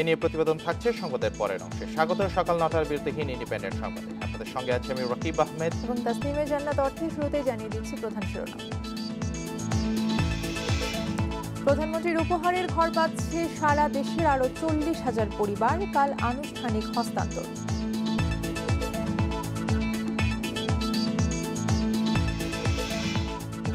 এ নিয়ে প্রতিবেদন থাকছে সংবাদের পরের অংশে। স্বাগত সকাল 9টার বিরতিহীন ইন্ডিপেন্ডেন্ট সংবাদে। আপনাদের সঙ্গে আছে আমি রকিব আহমেদ এবং তাসনিমে জান্নাত। অর্থে শুরুতেই জানিয়ে দিচ্ছি প্রধান শিরোনাম। প্রধানমন্ত্রীর উপহারের ঘর পাচ্ছে সারা দেশের আরো 40,000 পরিবার। কাল আনুষ্ঠানিক হস্তান্তর।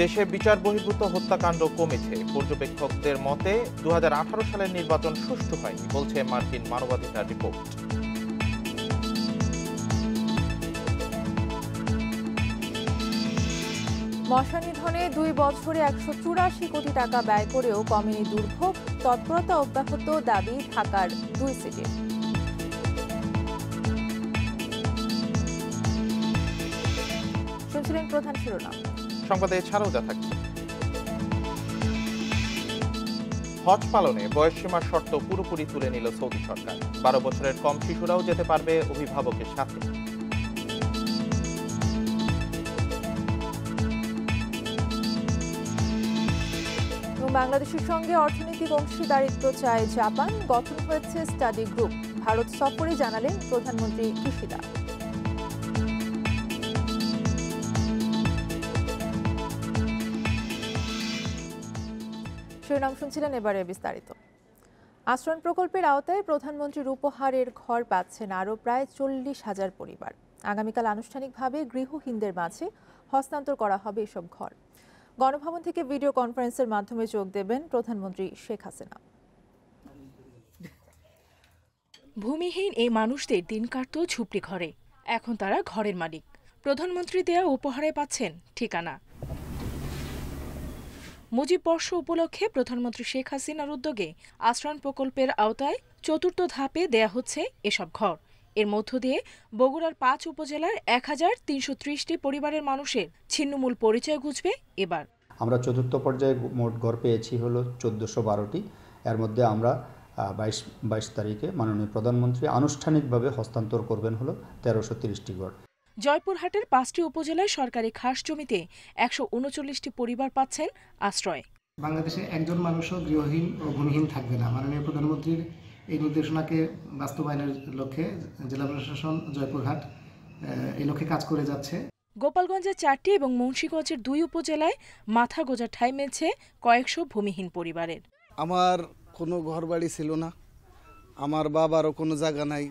দেশে বিচার বহির্ভূত হত্যাকাণ্ড কমেছে। পর্যবেক্ষকদের মতে 2018 সালের নির্বাচন সুষ্ঠু হয়নি, বলছে মার্কিন মানবাধিকার রিপোর্ট। মশা নিধনে 2 বছরে 184 কোটি টাকা ব্যয় করেও কমেনি দুর্ভোগ। তৎপরতা অব্যাহত দাবি ঢাকার 2 সিটির। শুনছিলেন প্রধান শিরোনাম। সংবাদে এছাড়াও যা থাকছে: হজ পালনে বয়সসীমার শর্ত পুরোপুরি তুলে নিল সৌদি সরকার। 12 বছরের কম শিশুরাও যেতে পারবে অভিভাবকের সাথে। বাংলাদেশের সঙ্গে অর্থনৈতিক অংশীদারিত্ব চায় জাপান। গঠন হয়েছে স্টাডি গ্রুপ। ভারত সফরে জানালেন প্রধানমন্ত্রী কিশিদা। শিরোনাম শুনছিলেন, এবারে বিস্তারিত। আশ্রয়ণ প্রকল্পের আওতায় প্রধানমন্ত্রীর উপহারের ঘর পাচ্ছেন আরও প্রায় 40,000 পরিবার। আগামীকাল আনুষ্ঠানিকভাবে গৃহহীনদের মাঝে হস্তান্তর করা হবে এসব ঘর। গণভবন থেকে ভিডিও কনফারেন্সের মাধ্যমে যোগ দেবেন প্রধানমন্ত্রী শেখ হাসিনা। ভূমিহীন এই মানুষদের দিন কাটত ঝুপড়ি ঘরে। এখন তারা ঘরের মালিক। প্রধানমন্ত্রী দেয়া উপহারে পাচ্ছেন ঠিকানা। মুজিব বর্ষ উপলক্ষে প্রধানমন্ত্রী শেখ হাসিনার উদ্যোগে আশ্রয়ণ প্রকল্পের আওতায় 4র্থ ধাপে দেয়া হচ্ছে এসব ঘর। এর মধ্য দিয়ে বগুড়ার 5 উপজেলার 1330টি পরিবারের মানুষের ছিন্নমূল পরিচয় ঘুচবে এবার। আমরা 4র্থ পর্যায়ে মোট ঘর পেয়েছি হলো 1412টি। এর মধ্যে আমরা 22 তারিখে মাননীয় প্রধানমন্ত্রী আনুষ্ঠানিকভাবে হস্তান্তর করবেন হলো 1330টি ঘর। জয়পুরহাটের 5টি উপজেলায় সরকারি খাস জমিতে 139টি পরিবার পাচ্ছেন আশ্রয়। বাংলাদেশে একজন মানুষও গৃহহীন ও ভূমিহীন থাকবে না। মাননীয় প্রধানমন্ত্রীর এই নির্দেশনাকে বাস্তবায়নের লক্ষ্যে জেলা প্রশাসন জয়পুরহাট এই লক্ষ্যে কাজ করে যাচ্ছে। গোপালগঞ্জের 4টি এবং মুন্সিগঞ্জের 2 উপজেলায় মাথা গোঁজা ঠাঁই মিলছে কয়েকশো ভূমিহীন পরিবারের। আমার কোনো ঘরবাড়ি ছিল না, আমার বাবারও কোনো জায়গা নাই,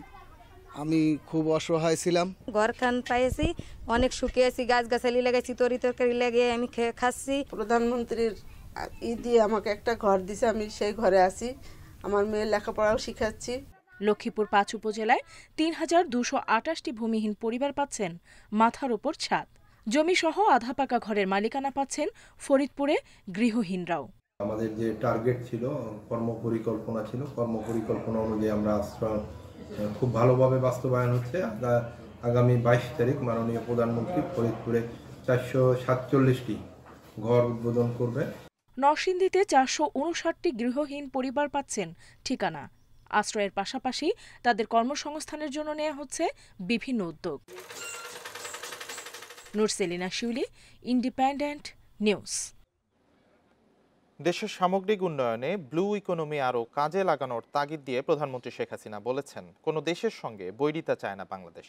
আমি খুব অসহায় ছিলাম। ঘরখান পাইছি, অনেক সুখে আছি, গাছগাছালি লাগাইছি, তরকারি লাগিয়ে আমি খাচ্ছি। প্রধানমন্ত্রীর দিয়ে আমাকে একটা ঘর দিছে, আমি সেই ঘরে আছি, আমার মেয়ের লেখাপড়াও শিখাচ্ছি। লক্ষ্মীপুর 5 উপজেলায় 3228টি ভূমিহীন পরিবার পাচ্ছেন মাথার উপর ছাদ। জমি সহ আধা পাকা ঘরের মালিকানা পাচ্ছেন ফরিদপুরে গৃহহীনরাও। আমাদের যে টার্গেট ছিল, কর্মপরিকল্পনা ছিল, কর্মপরিকল্পনা অনুযায়ী আমরা আশ্রয় খুব ভালোভাবে বাস্তবায়ন হচ্ছে। আগামী 22 তারিখ মাননীয় প্রধানমন্ত্রী ফরিদপুরে 447টি ঘর উদ্বোধন করবে। নরসিংদীতে 459টি গৃহহীন পরিবার পাচ্ছেন ঠিকানা। আশ্রয়ের পাশাপাশি তাদের কর্মসংস্থানের জন্য নেওয়া হচ্ছে বিভিন্ন উদ্যোগ। নুরসেলিনা শিউলি, ইন্ডিপেন্ডেন্ট নিউজ। দেশের সামগ্রিক উন্নয়নে ব্লু ইকোনমি আরও কাজে লাগানোর তাগিদ দিয়ে প্রধানমন্ত্রী শেখ হাসিনা বলেছেন, কোনো দেশের সঙ্গে বৈরিতা চায় না বাংলাদেশ।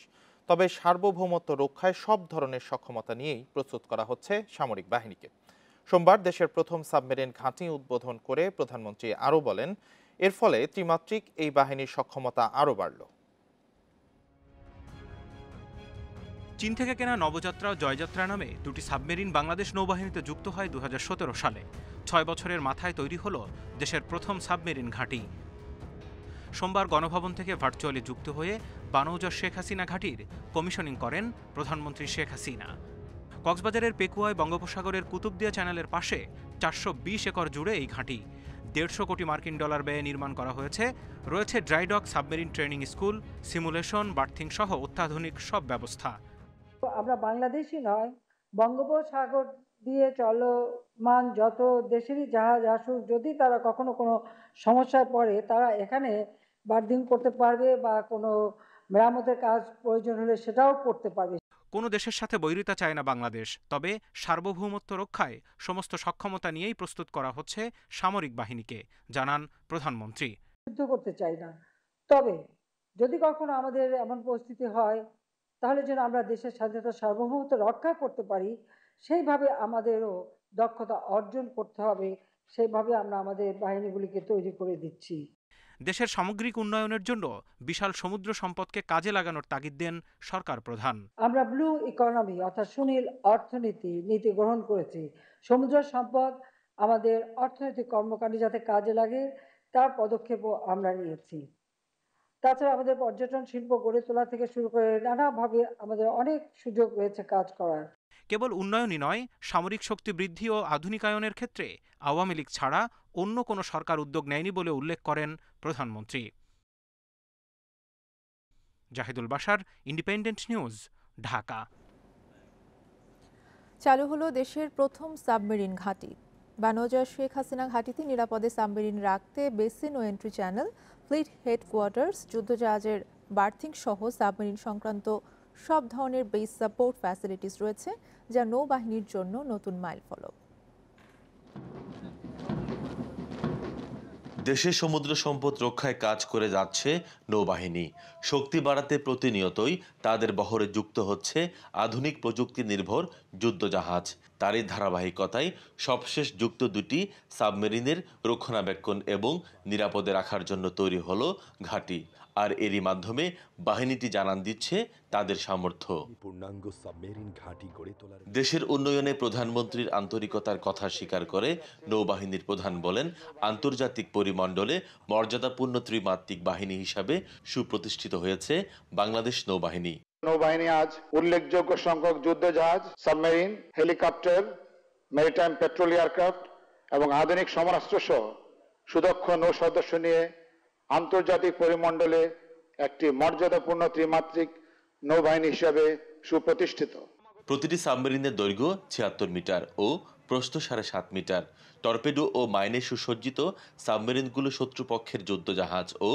তবে সার্বভৌমত্ব রক্ষায় সব ধরনের সক্ষমতা নিয়েই প্রস্তুত করা হচ্ছে সামরিক বাহিনীকে। সোমবার দেশের প্রথম সাবমেরিন ঘাঁটি উদ্বোধন করে প্রধানমন্ত্রী আরও বলেন, এর ফলে ত্রিমাত্রিক এই বাহিনীর সক্ষমতা আরও বাড়ল। চীন থেকে কেনা নবযাত্রা ও জয়যাত্রা নামে 2টি সাবমেরিন বাংলাদেশ নৌবাহিনীতে যুক্ত হয় 2017 সালে। 6 বছরের মাথায় তৈরি হল দেশের প্রথম সাবমেরিন ঘাঁটি। সোমবার গণভবন থেকে ভার্চুয়ালি যুক্ত হয়ে বানৌজা শেখ হাসিনা ঘাঁটির কমিশনিং করেন প্রধানমন্ত্রী শেখ হাসিনা। কক্সবাজারের পেকুয়ায় বঙ্গোপসাগরের কুতুবদিয়া চ্যানেলের পাশে 420 একর জুড়ে এই ঘাঁটি। 150 কোটি মার্কিন ডলার ব্যয়ে নির্মাণ করা হয়েছে। রয়েছে dry dock, submarine training school, simulation, berthing সহ অত্যাধুনিক সব ব্যবস্থা। আমরা বাংলাদেশই নয়, বঙ্গোপসাগর দিয়ে চলমান যত দেশেরই জাহাজ আসুক, যদি তারা কখনো কোনো সমস্যায় পড়ে, তারা এখানে বার্থিং করতে পারবে বা কোনো মেরামতের কাজ প্রয়োজন হলে সেটাও করতে পারবে। কোনো দেশের সাথে বৈরিতা চায় না বাংলাদেশ, তবে সার্বভৌমত্ব রক্ষায় সমস্ত সক্ষমতা নিয়েই প্রস্তুত করা হচ্ছে সামরিক বাহিনীকে, জানান প্রধানমন্ত্রী। যুদ্ধ করতে চাই না, তবে যদি কখনো আমাদের এমন পরিস্থিতি হয় তাহলে যেন আমরা দেশের স্বাধীনতা সার্বভৌমত্ব রক্ষা করতে পারি, সেইভাবে আমাদেরও দক্ষতা অর্জন করতে হবে। সেইভাবে আমরা আমাদের বাহিনীগুলিকে তৈরি করে দিচ্ছি। দেশের সামগ্রিক উন্নয়নের জন্য বিশাল সমুদ্র সম্পদকে কাজে লাগানোর তাগিদ দেন সরকার প্রধান। আমরা ব্লু ইকোনমি অর্থাৎ সুনীল নীতি গ্রহণ করেছি। সমুদ্র সম্পদ আমাদের অর্থনৈতিক কর্মকাণ্ডে যাতে কাজে লাগে তার পদক্ষেপও আমরা নিয়েছি। তাছাড়া আমাদের পর্যটন শিল্প গড়ে তোলা থেকে শুরু করে নানাভাবে আমাদের অনেক সুযোগ রয়েছে কাজ করার। কেবল উন্নয়নই নয়, সামরিক শক্তি বৃদ্ধি ও আধুনিকায়নের ক্ষেত্রে আওয়ামী লীগ ছাড়া অন্য কোনো সরকার উদ্যোগ নেয়নি বলে উল্লেখ করেন প্রধানমন্ত্রী। Zahidul Bashar, Independent News, Dhaka. চালু হলো দেশের প্রথম সাবমেরিন ঘাঁটি। বানৌজা শেখ হাসিনা ঘাঁটিতে নিরাপদে সাবমেরিন রাখতে বেসিন ও এন্ট্রি চ্যানেল, ফ্লিট হেডকোয়ার্টার্স, যুদ্ধজাহাজের বার্থিং সহ সাবমেরিন সংক্রান্ত সব ধরনের বেস সাপোর্ট ফ্যাসিলিটিস রয়েছে, যা নৌবাহিনীর জন্য নতুন মাইলফলক। দেশের সমুদ্র সম্পদ রক্ষায় কাজ করে যাচ্ছে নৌবাহিনী। শক্তি বাড়াতে প্রতিনিয়তই তাদের বহরে যুক্ত হচ্ছে আধুনিক প্রযুক্তি নির্ভর যুদ্ধজাহাজ। তারই ধারাবাহিকতায় সবশেষ যুক্ত দুটি সাবমেরিনের রক্ষণাবেক্ষণ এবং নিরাপদে রাখার জন্য তৈরি হলো ঘাঁটি। আর এরই মাধ্যমে বাহিনীটি জানান দিচ্ছে তাদের সামর্থ্য। দেশের উন্নয়নে প্রধানমন্ত্রীর আন্তরিকতার কথা স্বীকার করে নৌবাহিনীর প্রধান বলেন, আন্তর্জাতিক পরিমণ্ডলে মর্যাদাপূর্ণ ত্রিমাত্রিক বাহিনী হিসাবে সুপ্রতিষ্ঠিত হয়েছে বাংলাদেশ নৌবাহিনী। নৌবাহিনী আজ উল্লেখযোগ্য সংখ্যক যুদ্ধজাহাজ, submarine, helicopter, maritime patrol aircraft এবং আধুনিক সমরাস্ত্র সহ সুদক্ষ নৌ সদস্য নিয়ে আন্তর্জাতিক পরিমণ্ডলে একটি মর্যাদাপূর্ণ ত্রিমাত্রিক নৌবাহিনী হিসাবে সুপ্রতিষ্ঠিত। প্রতিটি সাবমেরিনের দৈর্ঘ্য ৭৬ মিটার ও প্রস্থ ৭.৫ মিটার। টর্পেডো ও মাইনে সুসজ্জিত সাবমেরিনগুলো শত্রুপক্ষের যুদ্ধজাহাজ ও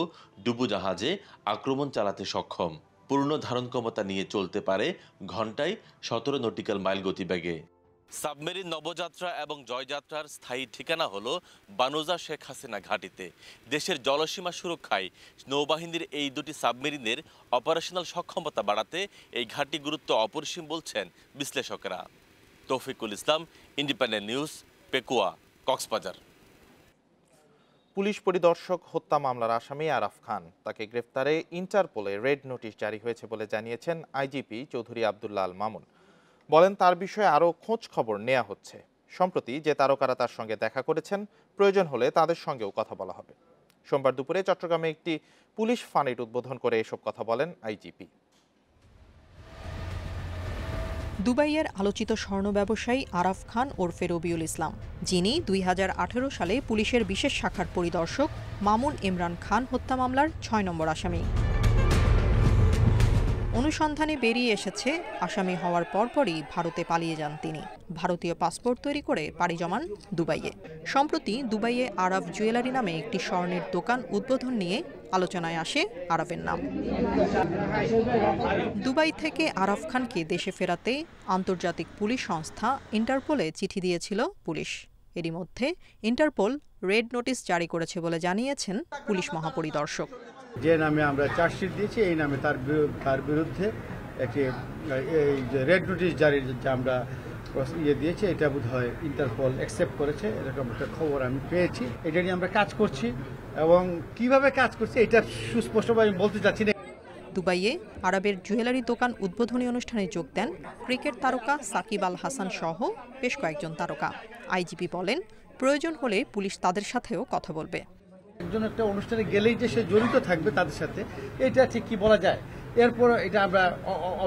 ডুবোজাহাজে আক্রমণ চালাতে সক্ষম। পূর্ণ ধারণ ক্ষমতা নিয়ে চলতে পারে ঘন্টায় ১৭ নটিক্যাল মাইল গতিবেগে। সাবমেরিন নবযাত্রা এবং জয়যাত্রার স্থায়ী ঠিকানা হলো বানৌজা শেখ হাসিনা ঘাঁটিতে। দেশের জলসীমা সুরক্ষায় নৌবাহিনীর এই দুটি সাবমেরিনের অপারেশনাল সক্ষমতা বাড়াতে এই ঘাঁটি গুরুত্ব অপরিসীম বলছেন বিশ্লেষকরা। Toufiqul Islam, Independent News, Pekua, Cox's Bazar. Police পরিদর্শক হত্যা মামলার আসামি আরাফ খান, তাকে গ্রেফতারে ইন্টারপোলে রেড নোটিশ জারি হয়েছে বলে জানিয়েছেন আইজিপি চৌধুরী আব্দুল্লাহ আল মামুন। বলেন, তার বিষয়ে আরও খোঁজ খবর নেওয়া হচ্ছে। সম্প্রতি যে তারকারা তার সঙ্গে দেখা করেছেন, প্রয়োজন হলে তাদের সঙ্গেও কথা বলা হবে। সোমবার দুপুরে চট্টগ্রামে একটি পুলিশ ফাঁড়ির উদ্বোধন করে এসব কথা বলেন আইজিপি। দুবাইয়ের আলোচিত স্বর্ণ ব্যবসায়ী আরাফ খান ওরফে রবিউল ইসলাম, যিনি ২০১৮ সালে পুলিশের বিশেষ শাখার পরিদর্শক মামুন ইমরান খান হত্যা মামলার ৬ নম্বর আসামি। অনুসন্ধানে বেরিয়ে এসেছে, আসামি হওয়ার পরপরই ভারতে পালিয়ে যান তিনি। ভারতীয় পাসপোর্ট তৈরি করে পাড়ি জমান দুবাইয়ে। সম্প্রতি দুবাইয়ে আরাফ জুয়েলারি নামে একটি স্বর্ণের দোকান উদ্বোধন নিয়ে আলোচনায় আসে আরাফের নাম। দুবাই থেকে আরাফ খানকে দেশে ফেরাতে আন্তর্জাতিক পুলিশ সংস্থা ইন্টারপোলে চিঠি দিয়েছিল পুলিশ। এরই মধ্যে ইন্টারপোল রেড নোটিশ জারি করেছে বলে জানিয়েছেন পুলিশ মহাপরিদর্শক। যে নামে আমরা চার্জশিট দিয়েছি, এই নামে তার বিরুদ্ধে একটি রেড নোটিশ জারি যে আমরা দিয়েছি, এটা বোধহয় ইন্টারপোল অ্যাকসেপ্ট করেছে, এরকম একটা খবর আমি পেয়েছি। এটা নিয়ে আমরা কাজ করছি এবং কিভাবে কাজ করছি এটা সুস্পষ্টভাবে আমি বলতে চাচ্ছি না। দুবাইয়ে আরবের জুয়েলারি দোকান উদ্বোধনী অনুষ্ঠানে যোগ দেন ক্রিকেট তারকা সাকিব আল হাসান সহ বেশ কয়েকজন তারকা। আইজিপি বলেন, প্রয়োজন হলে পুলিশ তাদের সাথেও কথা বলবে। একজন একটা অনুষ্ঠানে গেলেই যে সে জড়িত থাকবে তাদের সাথে, এটা ঠিক কি বলা যায়। এরপর এটা আমরা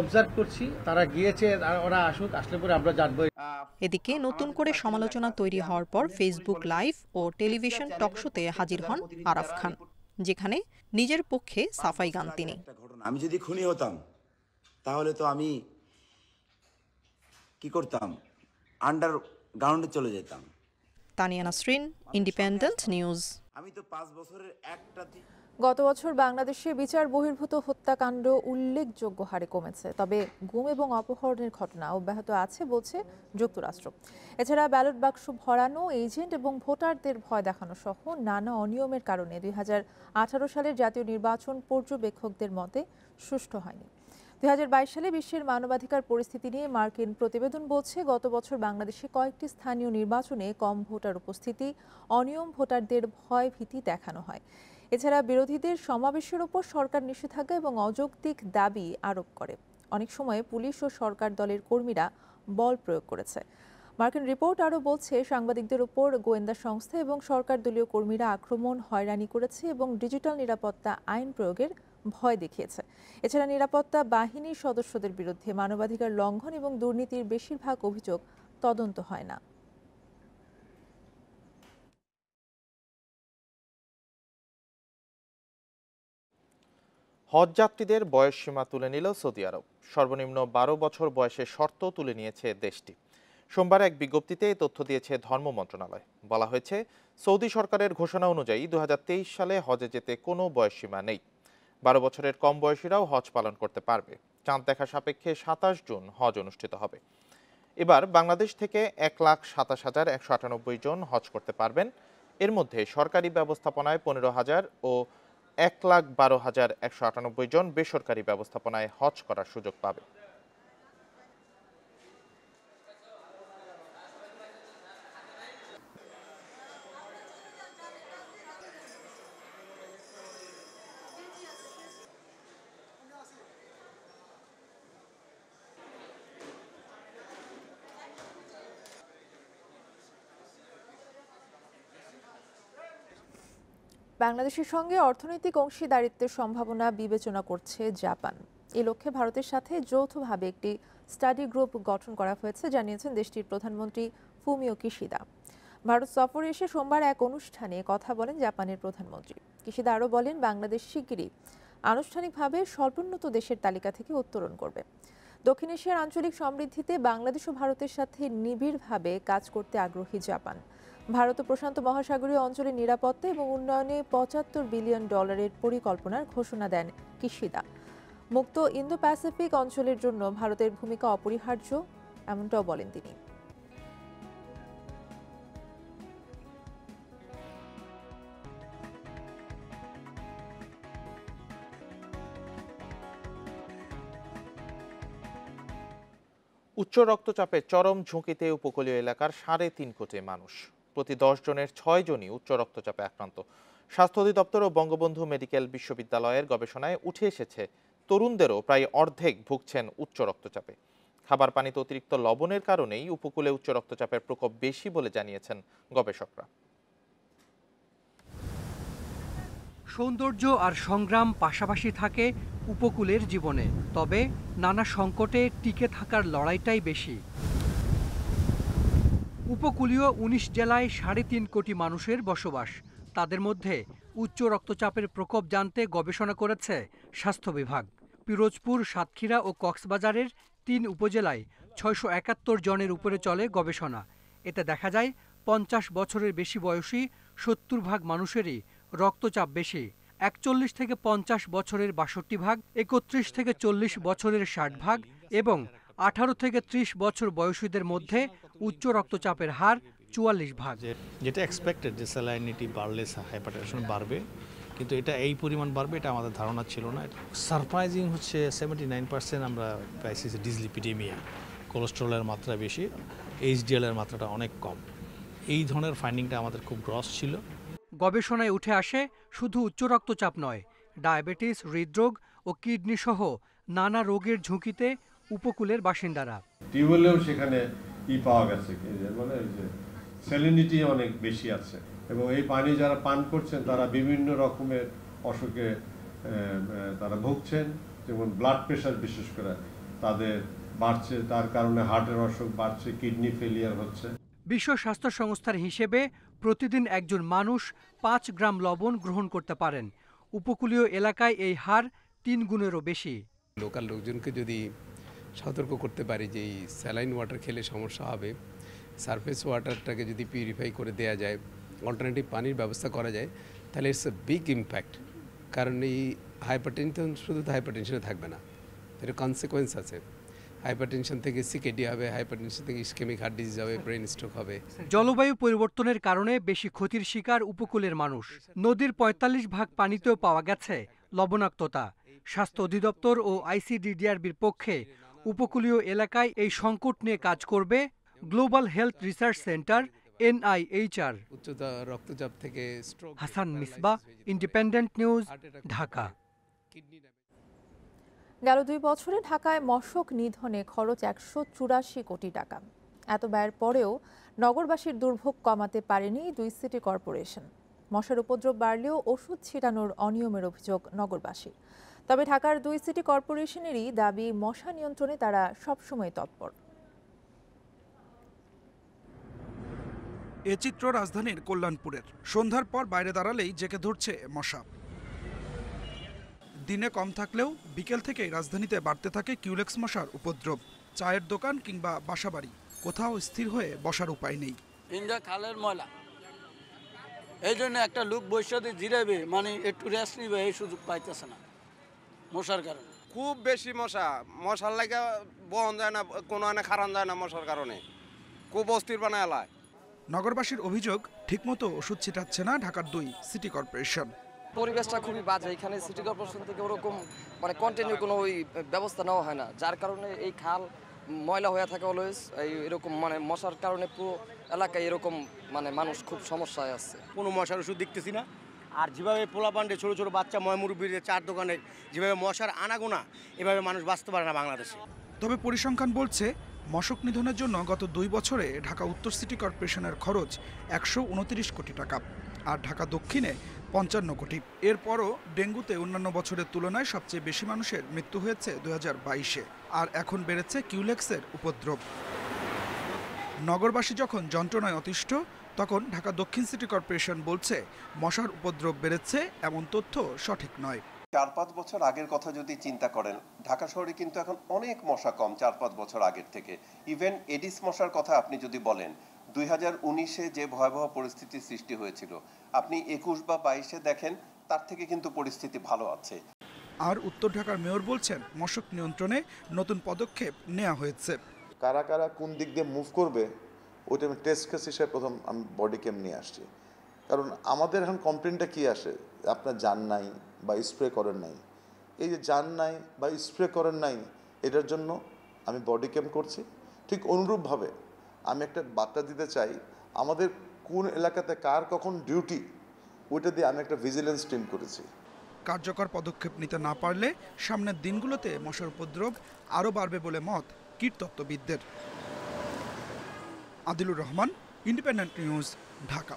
অবজার্ভ করছি, তারা গিয়েছে, ওরা আসুক, আসলে পরে আমরা জানবো। এদিকে নতুন করে সমালোচনা তৈরি হওয়ার পর ফেসবুক লাইভ ও টেলিভিশন টকশোতে হাজির হন আরাফ খান, যেখানে নিজের পক্ষে সাফাই গান তিনি। আমি যদি খুনি হতাম তাহলে তো আমি কি করতাম, আন্ডারগ্রাউন্ডে চলে যেতাম। Tania Nasrin, independent news. আমি তো 5 বছরের একটা গত বছর বাংলাদেশে বিচার বহির্ভূত হত্যাকাণ্ড উল্লেখযোগ্য হারে কমেছে, তবে গুম এবং অপহরণের ঘটনা অব্যাহত আছে বলছে যুক্তরাষ্ট্র। এছাড়া ব্যালট বাক্স ভরানো, এজেন্ট এবং ভোটারদের ভয় দেখানো সহ নানা অনিয়মের কারণে 2018 সালের জাতীয় নির্বাচন পর্যবেক্ষকদের মতে সুষ্ঠু হয়নি। 2022 সালে বিশ্বের মানবাধিকার পরিস্থিতি নিয়ে মার্কিন প্রতিবেদন বলছে, গত বছর বাংলাদেশে কয়েকটি স্থানীয় নির্বাচনে কম ভোটার উপস্থিতি, অনিয়ম, ভোটারদের ভয় ভীতি দেখানো হয়। এছাড়া বিরোধীদের সমাবেশের উপর সরকার নিষেধাজ্ঞা এবং অযৌক্তিক দাবি আরোপ করে। অনেক সময় পুলিশ ও সরকার দলের কর্মীরা বল প্রয়োগ করেছে। মার্কিন রিপোর্ট আরও বলছে, সাংবাদিকদের উপর গোয়েন্দা সংস্থা এবং সরকার দলীয় কর্মীরা আক্রমণ, হয়রানি করেছে এবং ডিজিটাল নিরাপত্তা আইন প্রয়োগের ভয় দেখিয়েছে। এছাড়া নিরাপত্তা বাহিনীর সদস্যদের বিরুদ্ধে মানবাধিকার লঙ্ঘন এবং দুর্নীতির বেশিরভাগ অভিযোগ তদন্ত হয় না। হজ যাত্রীদের বয়স সীমা তুলে নিল সৌদি আরব। সর্বনিম্ন 12 বছর বয়সের শর্ত তুলে নিয়েছে দেশটি। সোমবার এক বিজ্ঞপ্তিতে এই তথ্য দিয়েছে ধর্ম মন্ত্রণালয়। বলা হয়েছে, সৌদি সরকারের ঘোষণা অনুযায়ী 2023 সালে হজে যেতে কোনো বয়সসীমা নেই। 12 বছরের কম বয়সীরাও হজ পালন করতে পারবে। চাঁদ দেখা সাপেক্ষে 27 জুন হজ অনুষ্ঠিত হবে। এবার বাংলাদেশ থেকে 1,27,198 জন হজ করতে পারবেন। এর মধ্যে সরকারি ব্যবস্থাপনায় 15,000 ও 1,12,198 জন বেসরকারি ব্যবস্থাপনায় হজ করার সুযোগ পাবে। বাংলাদেশের সঙ্গে অর্থনৈতিক অংশীদারিত্বের সম্ভাবনা বিবেচনা করছে জাপান। এই লক্ষ্যে ভারতের সাথে যৌথভাবে একটি স্টাডি গ্রুপ গঠন করা হয়েছে, জানিয়েছেন দেশটির প্রধানমন্ত্রী ফুমিও কিশিদা। ভারত সফরে এসে সোমবার এক অনুষ্ঠানে কথা বলেন জাপানের প্রধানমন্ত্রী। কিশিদা আরও বলেন, বাংলাদেশ শিগগিরই আনুষ্ঠানিকভাবে স্বল্পোন্নত দেশের তালিকা থেকে উত্তরণ করবে। দক্ষিণ এশিয়ার আঞ্চলিক সমৃদ্ধিতে বাংলাদেশ ও ভারতের সাথে নিবিড়ভাবে কাজ করতে আগ্রহী জাপান। ভারত ও প্রশান্ত মহাসাগরীয় অঞ্চলের নিরাপত্তা এবং উন্নয়নে $75 বিলিয়ন পরিকল্পনার ঘোষণা দেন কিশিদা। মুক্ত ইন্দো প্যাসিফিক অঞ্চলের জন্য ভারতের ভূমিকা অপরিহার্য, এমনটাও বলেন তিনি। উচ্চ রক্তচাপে চরম ঝুঁকিতে উপকূলীয় এলাকার 3.5 কোটি মানুষ। প্রতি 10 জনের 6 জনই উচ্চ রক্তচাপে আক্রান্ত। স্বাস্থ্য অধিদপ্তর ও বঙ্গবন্ধু মেডিকেল বিশ্ববিদ্যালয়ের গবেষণায় উঠে এসেছে, তরুণদেরও প্রায় অর্ধেক ভুগছেন উচ্চ রক্তচাপে। খাবার পানিতে অতিরিক্ত লবণের কারণেই উপকূলে উচ্চ রক্তচাপের প্রকোপ বেশি বলে জানিয়েছেন গবেষকরা। সৌন্দর্য আর সংগ্রাম পাশাপাশি থাকে উপকূলের জীবনে, তবে নানা সংকটে টিকে থাকার লড়াইটাই বেশি। উপকূলীয় 19 জেলায় 3.5 কোটি মানুষের বসবাস। তাদের মধ্যে উচ্চ রক্তচাপের প্রকোপ জানতে গবেষণা করেছে স্বাস্থ্য বিভাগ। পিরোজপুর, সাতক্ষীরা ও কক্সবাজারের 3 উপজেলায় 671 জনের উপরে চলে গবেষণা। এতে দেখা যায় 50 বছরের বেশি বয়সী 70% মানুষেরই রক্তচাপ বেশি। 41 থেকে 50 বছরের 62%, 31 থেকে 40 বছরের 60% এবং 18 থেকে 30 বছর বয়সীদের মধ্যে উচ্চ রক্তচাপের হার 44%। যেটা এক্সপেক্টেড যে স্যালাইনিটি বাড়লে হাইপারটেনশন বাড়বে, কিন্তু এটা এই পরিমাণ বাড়বে এটা আমাদের ধারণা ছিল না। সারপ্রাইজিং হচ্ছে 79% আমরা পাইছি ডিসলিপিডেমিয়া, কোলেস্টেরলের মাত্রা বেশি, এইচডিএলের মাত্রাটা অনেক কম। এই ধরনের ফাইন্ডিংটা আমাদের খুব গ্রস ছিল। গবেষণায় উঠে আসে শুধু উচ্চ রক্তচাপ নয়, ডায়াবেটিস, হৃদরোগ ও কিডনি সহ নানা রোগের ঝুঁকিতে উপকূলের বাসিন্দারা। টিউবওয়েলেও সেখানে পাওয়া গেছে, মানে স্যালিনিটি অনেক বেশি আছে এবং এই পানি যারা পান করছেন তারা বিভিন্ন রকমের অসুখে তারা ভুগছেন, যেমন ব্লাড প্রেশার বিশেষ করে তাদের বাড়ছে, তার কারণে হার্টের অসুখ বাড়ছে, কিডনি ফেলিয়ার হচ্ছে। বিশ্ব স্বাস্থ্য সংস্থার হিসেবে প্রতিদিন একজন মানুষ 5 গ্রাম লবণ গ্রহণ করতে পারেন। উপকূলীয় এলাকায় এই হার 3 গুণেরও বেশি। লোকাল লোকজনকে যদি সতর্ক করতে পারি যে এই স্যালাইন ওয়াটার খেলে সমস্যা হবে, সারফেস ওয়াটারটাকে যদি পিউরিফাই করে দেওয়া যায়, অল্টারনেটিভ পানির ব্যবস্থা করা যায়, তাহলে ইটস এ বিগ ইম্প্যাক্ট কারণ এই হাইপারটেনশন শুধু তো হাইপারটেনশনে থাকবে না, এর কনসিকোয়েন্স আছে। হাইপারটেনশন থেকে সিকেডি হবে, হাইপারটেনশন থেকে ইসকেমিক হার্ট ডিজিজ হবে, ব্রেন স্ট্রোক হবে। জলবায়ু পরিবর্তনের কারণে বেশি ক্ষতির শিকার উপকূলের মানুষ। নদীর ৪৫% পানিতেও পাওয়া গেছে লবণাক্ততা। স্বাস্থ্য অধিদপ্তর ও আইসিডিডিআরবির পক্ষে উপকূলীয় এলাকায় এই সংকট নিয়ে কাজ করবে global health research centre NIHR। উচ্চ রক্তচাপ থেকে stroke. Hasan Misbah, independent News, Dhaka. গেল 2 বছরে ঢাকায় মশক নিধনে খরচ 184 কোটি টাকা। এত ব্যয়ের পরেও নগরবাসীর দুর্ভোগ কমাতে পারেনি 2 সিটি কর্পোরেশন। মশার উপদ্রব বাড়লেও ওষুধ ছিটানোর অনিয়মের অভিযোগ নগরবাসী। তবে ঢাকার 2 সিটি কর্পোরেশনেরই দাবি মশা নিয়ন্ত্রণে তারা সবসময় তৎপর। এ চিত্র রাজধানীর কল্যাণপুরের। সন্ধ্যার পর বাইরে দাঁড়ালেই জেঁকে ধরছে মশা। দিনে কম থাকলেও বিকেল থেকেই রাজধানীতে বাড়তে থাকে কিউলেক্স মশার উপদ্রব। চায়ের দোকান কিংবা বাসাবাড়ি, কোথাও স্থির হয়ে বসার উপায় নেই। ইন্ডিয়া খালের ময়লা, এই জন্য একটা লোক বৈশাখে জিরাবে, মানে একটু রেস্ট নিবে, এই সুযোগ পাইতেছে না মশার কারণে। খুব বেশি মশার লাগে বহন যায় না, কোনো খারান যায় না মশার কারণে, খুব অস্থির বানায় এলায়। নগরবাসীর অভিযোগ, ঠিকমতো ওষুধ ছিটাচ্ছে না ঢাকার 2 সিটি কর্পোরেশন। পরিবেশটা খুবই বাজে, এখানে সিটি কর্পোরেশন থেকে ওরকম মানে কন্টিনিউ কোনো ওই ব্যবস্থা নেওয়া হয় না, যার কারণে এই খাল ময়লা হয়ে থাকে অলওয়েজ। এরকম মানে মশার কারণে পুরো এলাকায় এরকম মানে মানুষ খুব সমস্যায় আছে। কোনো মশার ওষুধ দেখতেছি না। আর যেভাবে পোলাপান্ডে ছোটো ছোটো বাচ্চা ময়মুরব্বীর চার দোকানে যেভাবে মশার আনাগোনা, এভাবে মানুষ বাঁচতে পারে না বাংলাদেশে। তবে পরিসংখ্যান বলছে মশক নিধনের জন্য গত 2 বছরে ঢাকা উত্তর সিটি কর্পোরেশনের খরচ 129 কোটি টাকা, আর ঢাকা দক্ষিণে 55 কোটি। এরপরও ডেঙ্গুতে অন্যান্য বছরের তুলনায় সবচেয়ে বেশি মানুষের মৃত্যু হয়েছে 2022-এ, আর এখন বেড়েছে কিউলেক্সের উপদ্রব। নগরবাসী যখন যন্ত্রণায় অতিষ্ঠ, তখন ঢাকা দক্ষিণ সিটি কর্পোরেশন বলছে মশার উপদ্রব বেড়েছে, এমন তথ্য সঠিক নয়। 4-5 বছর আগের কথা যদি চিন্তা করেন, ঢাকা শহরে কিন্তু এখন অনেক মশা কম 4-5 বছর আগের থেকে। ইভেন এডিস মশার কথা আপনি যদি বলেন, 2019-এ যে ভয়াবহ পরিস্থিতির সৃষ্টি হয়েছিল, আপনি 21 বা 22-এ দেখেন, তার থেকে কিন্তু পরিস্থিতি ভালো আছে। আর উত্তর ঢাকার মেয়র বলছেন মশক নিয়ন্ত্রণে নতুন পদক্ষেপ নেওয়া হয়েছে। কারা কারা কোন দিক দিয়ে মুভ করবে ওইটা আমি টেস্ট কেস হিসেবে প্রথম আমি বডি ক্যাম নিয়ে আসছি। কারণ আমাদের এখন কমপ্লেনটা কি আসে, আপনার যান নাই বা স্প্রে করেন নাই। এই যে যান নাই বা স্প্রে করেন নাই, এটার জন্য আমি বডি ক্যাম করছি। ঠিক অনুরূপভাবে আমি একটা বার্তা দিতে চাই, আমাদের কোন এলাকাতে কার কখন ডিউটি, ওইটা দিয়ে আমি একটা ভিজিলেন্স টিম করেছি। কার্যকর পদক্ষেপ নিতে না পারলে সামনের দিনগুলোতে মশার উপদ্রব আরও বাড়বে বলে মত কীটতত্ত্ববিদদের। Adilur Rahman, Independent News, Dhaka.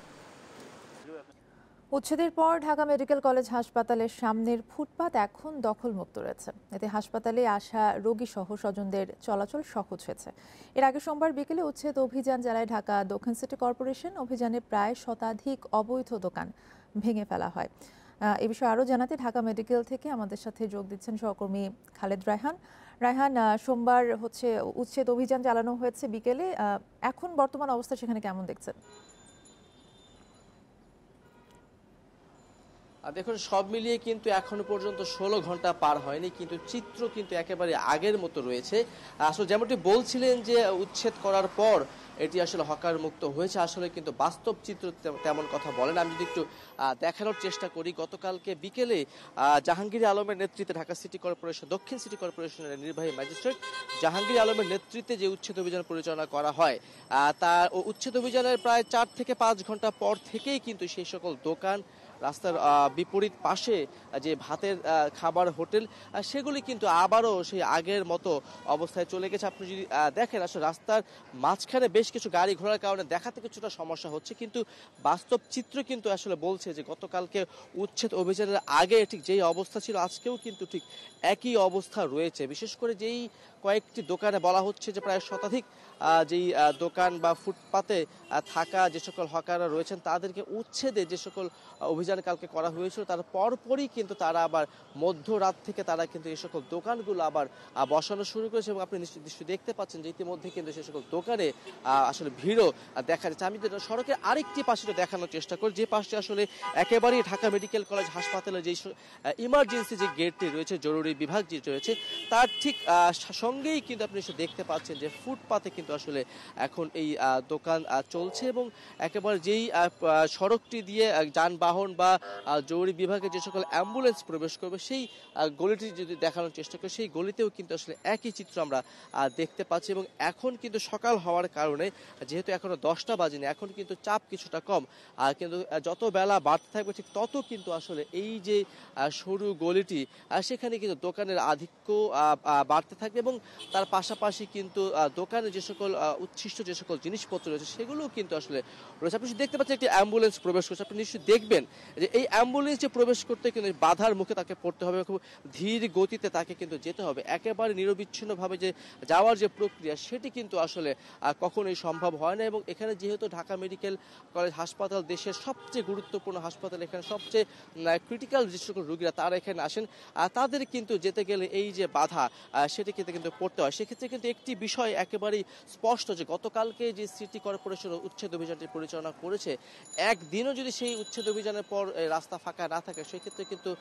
উচ্ছেদের পর ঢাকা মেডিকেল কলেজ হাসপাতালের সামনের ফুটপাত এখন দখলমুক্ত রয়েছে। এতে হাসপাতালে আসা রোগী সহ স্বজনদের চলাচল সহজ হয়েছে। এর আগে সোমবার বিকেলে উচ্ছেদ অভিযান চালায় ঢাকা দক্ষিণ সিটি কর্পোরেশন। অভিযানে প্রায় শতাধিক অবৈধ দোকান ভেঙে ফেলা হয়। এ বিষয়ে আরও জানাতে ঢাকা মেডিকেল থেকে আমাদের সাথে যোগ দিচ্ছেন সহকর্মী খালেদ রায়হান। রায়হান, সোমবার উচ্ছেদ অভিযান চালানো হয়েছে বিকেলে, এখন বর্তমান অবস্থা সেখানে কেমন দেখছেন? দেখুন, সব মিলিয়ে কিন্তু এখনো পর্যন্ত 16 ঘন্টা পার হয়নি, কিন্তু চিত্র কিন্তু একেবারে আগের মতো রয়েছে। আসলে যেমনটি বলছিলেন যে উচ্ছেদ করার পর এটি আসলে হকার মুক্ত হয়েছে, আসলে কিন্তু বাস্তব চিত্র তেমন কথা বলেন। আমি যদি একটু দেখানোর চেষ্টা করি, গতকালকে বিকেলে জাহাঙ্গীর আলমের নেতৃত্বে ঢাকা সিটি কর্পোরেশন দক্ষিণ সিটি কর্পোরেশনের নির্বাহী ম্যাজিস্ট্রেট জাহাঙ্গীর আলমের নেতৃত্বে যে উচ্ছেদ অভিযান পরিচালনা করা হয়, তার উচ্ছেদ অভিযানের প্রায় 4 থেকে 5 ঘন্টা পর থেকেই কিন্তু সেই সকল দোকান, রাস্তার বিপরীত পাশে যে ভাতের খাবার হোটেল, সেগুলি কিন্তু আবারও সেই আগের মতো অবস্থায় চলে গেছে। আপনি যদি দেখেন, আসলে রাস্তার মাঝখানে বেশ কিছু গাড়ি ঘোড়ার কারণে দেখাতে কিছুটা সমস্যা হচ্ছে, কিন্তু বাস্তব চিত্র কিন্তু আসলে বলছে যে গতকালকে উচ্ছেদ অভিযানের আগে ঠিক যেই অবস্থা ছিল, আজকেও কিন্তু ঠিক একই অবস্থা রয়েছে। বিশেষ করে যেই কয়েকটি দোকানে বলা হচ্ছে যে প্রায় শতাধিক যেই দোকান বা ফুটপাতে থাকা যে সকল হকাররা রয়েছেন তাদেরকে উচ্ছেদে যে সকল অভিযান কালকে করা হয়েছিল তার পরপরই কিন্তু তারা আবার মধ্যরাত থেকে তারা কিন্তু এই সকল দোকানগুলো আবার বসানো শুরু করেছে এবং আপনি নিশ্চয়ই দেখতে পাচ্ছেন যে ইতিমধ্যে কিন্তু সে সকল দোকানে আসলে ভিড়ও দেখা যাচ্ছে। আমি সড়কের আরেকটি পাশে দেখানোর চেষ্টা করি, যে পাশে আসলে একেবারেই ঢাকা মেডিকেল কলেজ হাসপাতালের যে ইমার্জেন্সি যে গেটটি রয়েছে, জরুরি বিভাগ যে রয়েছে তার ঠিক সঙ্গেই কিন্তু আপনি দেখতে পাচ্ছেন যে ফুটপাতে কিন্তু আসলে এখন এই দোকান চলছে এবং একেবারে যেই সড়কটি দিয়ে যানবাহন বা জরুরি বিভাগে যে সকল অ্যাম্বুলেন্স প্রবেশ করবে সেই গলিটি যদি দেখানোর চেষ্টা করি সেই গলিতেও কিন্তু আসলে একই চিত্র আমরা দেখতে পাচ্ছি। এবং এখন কিন্তু সকাল হওয়ার কারণে যেহেতু এখনো 10টা বাজেনি, এখন কিন্তু চাপ কিছুটা কম, কিন্তু যত বেলা বাড়তে থাকবে ঠিক তত কিন্তু আসলে এই যে সরু গলিটি সেখানে কিন্তু দোকানের আধিক্য বাড়তে থাকবে এবং তার পাশাপাশি কিন্তু দোকানে যে সকল উচ্ছিষ্ট যে সকল জিনিসপত্র রয়েছে সেগুলোও কিন্তু আসলে রয়েছে। আপনি দেখতে পাচ্ছেন একটি অ্যাম্বুলেন্স প্রবেশ করছে, আপনি নিশ্চয়ই দেখবেন যে এই অ্যাম্বুলেন্স যে প্রবেশ করতে কিন্তু বাধার মুখে তাকে পড়তে হবে, খুব ধীর গতিতে তাকে কিন্তু যেতে হবে। একেবারে নিরবিচ্ছিন্নভাবে যে যাওয়ার যে প্রক্রিয়া সেটি কিন্তু আসলে কখনোই সম্ভব হয় না এবং এখানে যেহেতু ঢাকা মেডিকেল কলেজ হাসপাতাল দেশের সবচেয়ে গুরুত্বপূর্ণ হাসপাতাল, এখানে সবচেয়ে ক্রিটিক্যাল যে সকল রোগীরা তারা এখানে আসেন, তাদের কিন্তু যেতে গেলে এই যে বাধা সেটি কিন্তু পড়তে হয়। সেক্ষেত্রে কিন্তু একটি বিষয় একেবারেই স্পষ্ট যে গতকালকে যে সিটি কর্পোরেশন উচ্ছেদ অভিযানটি পরিচালনা করেছে, একদিনও যদি সেই উচ্ছেদ অভিযানের পর রাস্তা ফাঁকা না থাকে সেক্ষেত্রে কিন্তু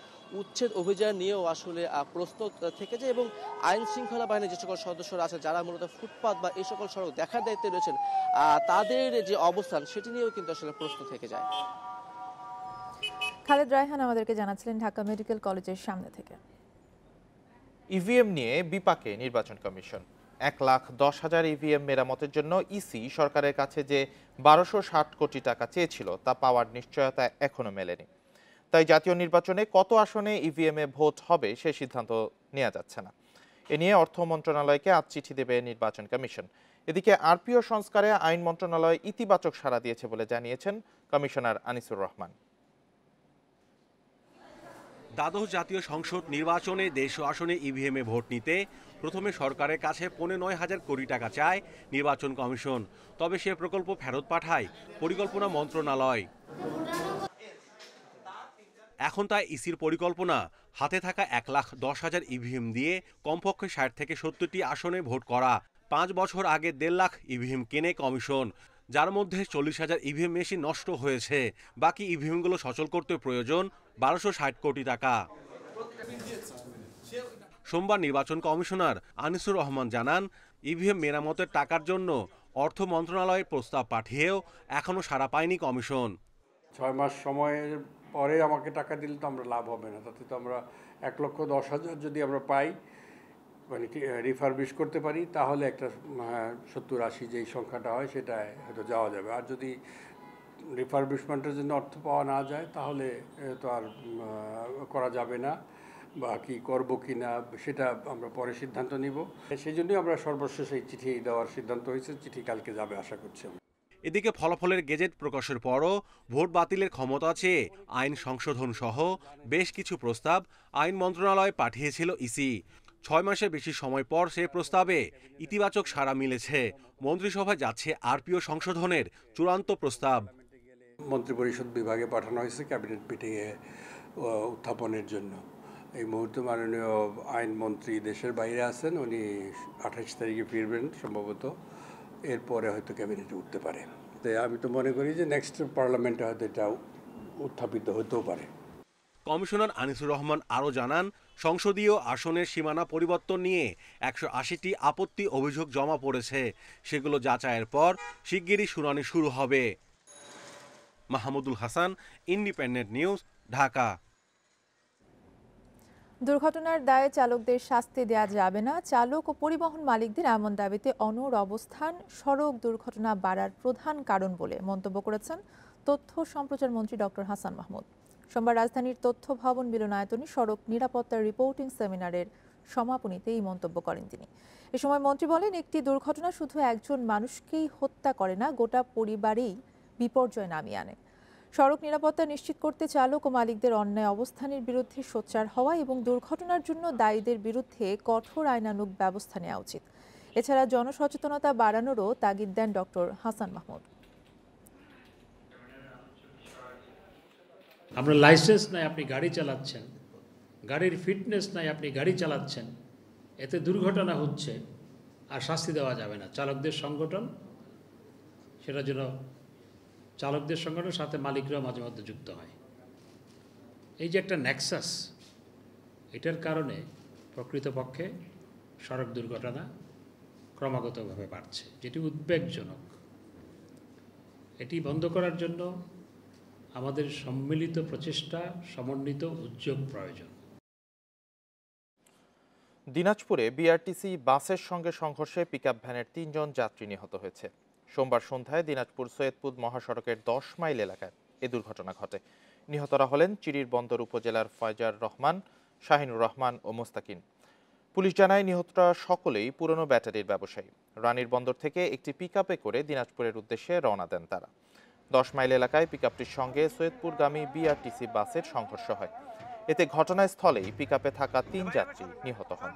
উচ্ছেদ অভিযান নিয়েও আসলে প্রস্তুত থেকে যায় এবং আইন শৃঙ্খলা বাহিনীর যে সকল সদস্যরা আছে যারা মূলত ফুটপাত বা এই সকল সড়ক দেখার দায়িত্বে রয়েছেন তাদের যে অবস্থান সেটি নিয়েও কিন্তু আসলে প্রস্তুত থেকে যায়। খালেদ রায়হান আমাদেরকে জানাচ্ছিলেন ঢাকা মেডিকেল কলেজের সামনে থেকে। ইভিএম নিয়ে বিপাকে নির্বাচন কমিশন। 1,10,000 ইভিএম মেরামতের জন্য ইসি সরকারের কাছে যে 1260 কোটি টাকা চেয়েছিল তা পাওয়ার নিশ্চয়তা এখনো মেলেনি। তাই জাতীয় নির্বাচনে কত আসনে ইভিএমে ভোট হবে সে সিদ্ধান্ত নেওয়া যাচ্ছে না। এ নিয়ে অর্থ মন্ত্রণালয়কে আজ চিঠি দেবে নির্বাচন কমিশন। এদিকে আরপিও সংস্কারে আইন মন্ত্রণালয় ইতিবাচক সাড়া দিয়েছে বলে জানিয়েছেন কমিশনার আনিসুর রহমান। দ্বাদশ জাতীয় সংসদ নির্বাচনে 150 আসনে ইভিএমে ভোট নিতে প্রথমে সরকারের কাছে 9,500 কোটি টাকা চায় নির্বাচন কমিশন, তবে সে প্রকল্প ফেরত পাঠায় পরিকল্পনা মন্ত্রণালয়। এখন তাই ইসির পরিকল্পনা হাতে থাকা 1,10,000 ইভিএম দিয়ে কমপক্ষে 60 থেকে 70টি আসনে ভোট করা। 5 বছর আগে 1.5 লাখ ইভিএম কেনে কমিশন, যার মধ্যে 40,000 ইভিএম মেশিন নষ্ট হয়েছে। বাকি ইভিএমগুলো সচল করতে প্রয়োজন 1260 কোটি টাকা। সোমবার নির্বাচন কমিশনার আনিসুর রহমান জানান, ইভিএম মেরামতের টাকার জন্য অর্থ মন্ত্রণালয়ের প্রস্তাব পাঠিয়েও এখনো সাড়া পায়নি কমিশন। 6 মাস সময়ের পরে আমাকে টাকা দিলে তো আমরা লাভ হবে না, তাতে তো আমরা 1,10,000 যদি আমরা পাই, মানে রিফারবিশ করতে পারি, তাহলে একটা 70-80 যেই সংখ্যাটা হয় সেটা হয়তো যাওয়া যাবে। আর যদি রিফারবিশমেন্টের জন্য অর্থ পাওয়া না যায় তাহলে তো আর করা যাবে না, বা কি করবো কি না সেটা আমরা পরে সিদ্ধান্ত নিব। সেই জন্যই আমরা সর্বশেষ এই চিঠি দেওয়ার সিদ্ধান্ত হয়েছে। চিঠি কালকে যাবে আশা করছি। এদিকে ফলাফলের গেজেট প্রকাশের পরও ভোট বাতিলের ক্ষমতা চেয়ে আইন সংশোধন সহ বেশ কিছু প্রস্তাব আইন মন্ত্রণালয়ে পাঠিয়েছিল ইসি। 6 মাসের বেশি সময় পর সে প্রস্তাবে ইতিবাচক সাড়া মিলেছে। মন্ত্রিসভায় যাচ্ছে আরপিও সংশোধনের চূড়ান্ত প্রস্তাব। মন্ত্রিপরিষদ বিভাগে পাঠানো হয়েছে ক্যাবিনেট মিটিংয়ে উত্থাপনের জন্য। এই মুহূর্তে মাননীয় আইনমন্ত্রী দেশের বাইরে আছেন, উনি 28 তারিখে ফিরবেন সম্ভবত, এরপরে হয়তো ক্যাবিনেটে উঠতে পারে। তাই আমি তো মনে করি যে নেক্সট পার্লামেন্টে হয়তো এটা উত্থাপিত হতেও পারে। কমিশনার আনিসুর রহমান আরও জানান, সংসদীয় আসনের সীমানা পরিবর্তন নিয়ে 180টি আপত্তি অভিযোগ জমা পড়েছে। সেগুলো যাচাইয়ের পর শিগগিরই শুনানি শুরু হবে। Mahmudul Hasan, independent News, Dhaka. দুর্ঘটনার দায়ে চালকদের শাস্তি দেওয়া যাবে না, চালক ও পরিবহন মালিকদের এমন দাবিতে অনড় অবস্থান সড়ক দুর্ঘটনা বাড়ার প্রধান কারণ বলে মন্তব্য করেছেন তথ্য সম্প্রচার মন্ত্রী ডক্টর হাসান মাহমুদ। সোমবার রাজধানীর তথ্য ভবন মিলনায়তনে সড়ক নিরাপত্তার রিপোর্টিং সেমিনারের সমাপনীতে এই মন্তব্য করেন তিনি। এ সময় মন্ত্রী বলেন, একটি দুর্ঘটনা শুধু একজন মানুষকেই হত্যা করে না, গোটা পরিবারেই বিপর্যয় নামিয়ে আনে। সড়ক নিরাপত্তা নিশ্চিত করতে চালক ও মালিকদের অন্যায় অবস্থানের বিরুদ্ধে সোচ্চার হওয়া এবং দুর্ঘটনার জন্য দায়ীদের বিরুদ্ধে কঠোর আইনানুগ ব্যবস্থা নেওয়া উচিত। এছাড়া জনসচেতনতা বাড়ানোরও তাগিদ দেন ডক্টর হাসান মাহমুদ। আমরা লাইসেন্স নাই আপনি গাড়ি চালাচ্ছেন, গাড়ির ফিটনেস নাই আপনি গাড়ি চালাচ্ছেন, এতে দুর্ঘটনা হচ্ছে আর শাস্তি দেওয়া যাবে না। চালকদের সংগঠন, সেটার জন্য চালকদের সংগঠনের সাথে মালিকরাও মাঝে মধ্যে যুক্ত হয়। এই যে একটা নেক্সাস, এটার কারণে প্রকৃতপক্ষে সড়ক দুর্ঘটনা ক্রমাগতভাবে বাড়ছে, যেটি উদ্বেগজনক। এটি বন্ধ করার জন্য আমাদের সম্মিলিত প্রচেষ্টা, সমন্বিত উদ্যোগ প্রয়োজন। দিনাজপুরে বিআরটিসি বাসের সঙ্গে সংঘর্ষে পিকআপ ভ্যানের ৩ জন যাত্রী নিহত হয়েছে। সোমবার সন্ধ্যায় দিনাজপুর সৈয়দপুর মহাসড়কের ১০ মাইল এলাকায় এ দুর্ঘটনা ঘটে। নিহতরা হলেন চিরির বন্দর উপজেলার ফয়জার রহমান, শাহিনুর রহমান ও মোস্তাকিন। পুলিশ জানায় নিহতরা সকলেই পুরনো ব্যাটারির ব্যবসায়ী। রানীর বন্দর থেকে একটি পিকআপে করে দিনাজপুরের উদ্দেশ্যে রওনা দেন তারা। ১০ মাইল এলাকায় পিকআপটির সঙ্গে সৈয়দপুরগামী বিআরটিসি বাসের সংঘর্ষ হয়। এতে ঘটনাস্থলেই পিকআপে থাকা ৩ যাত্রী নিহত হন।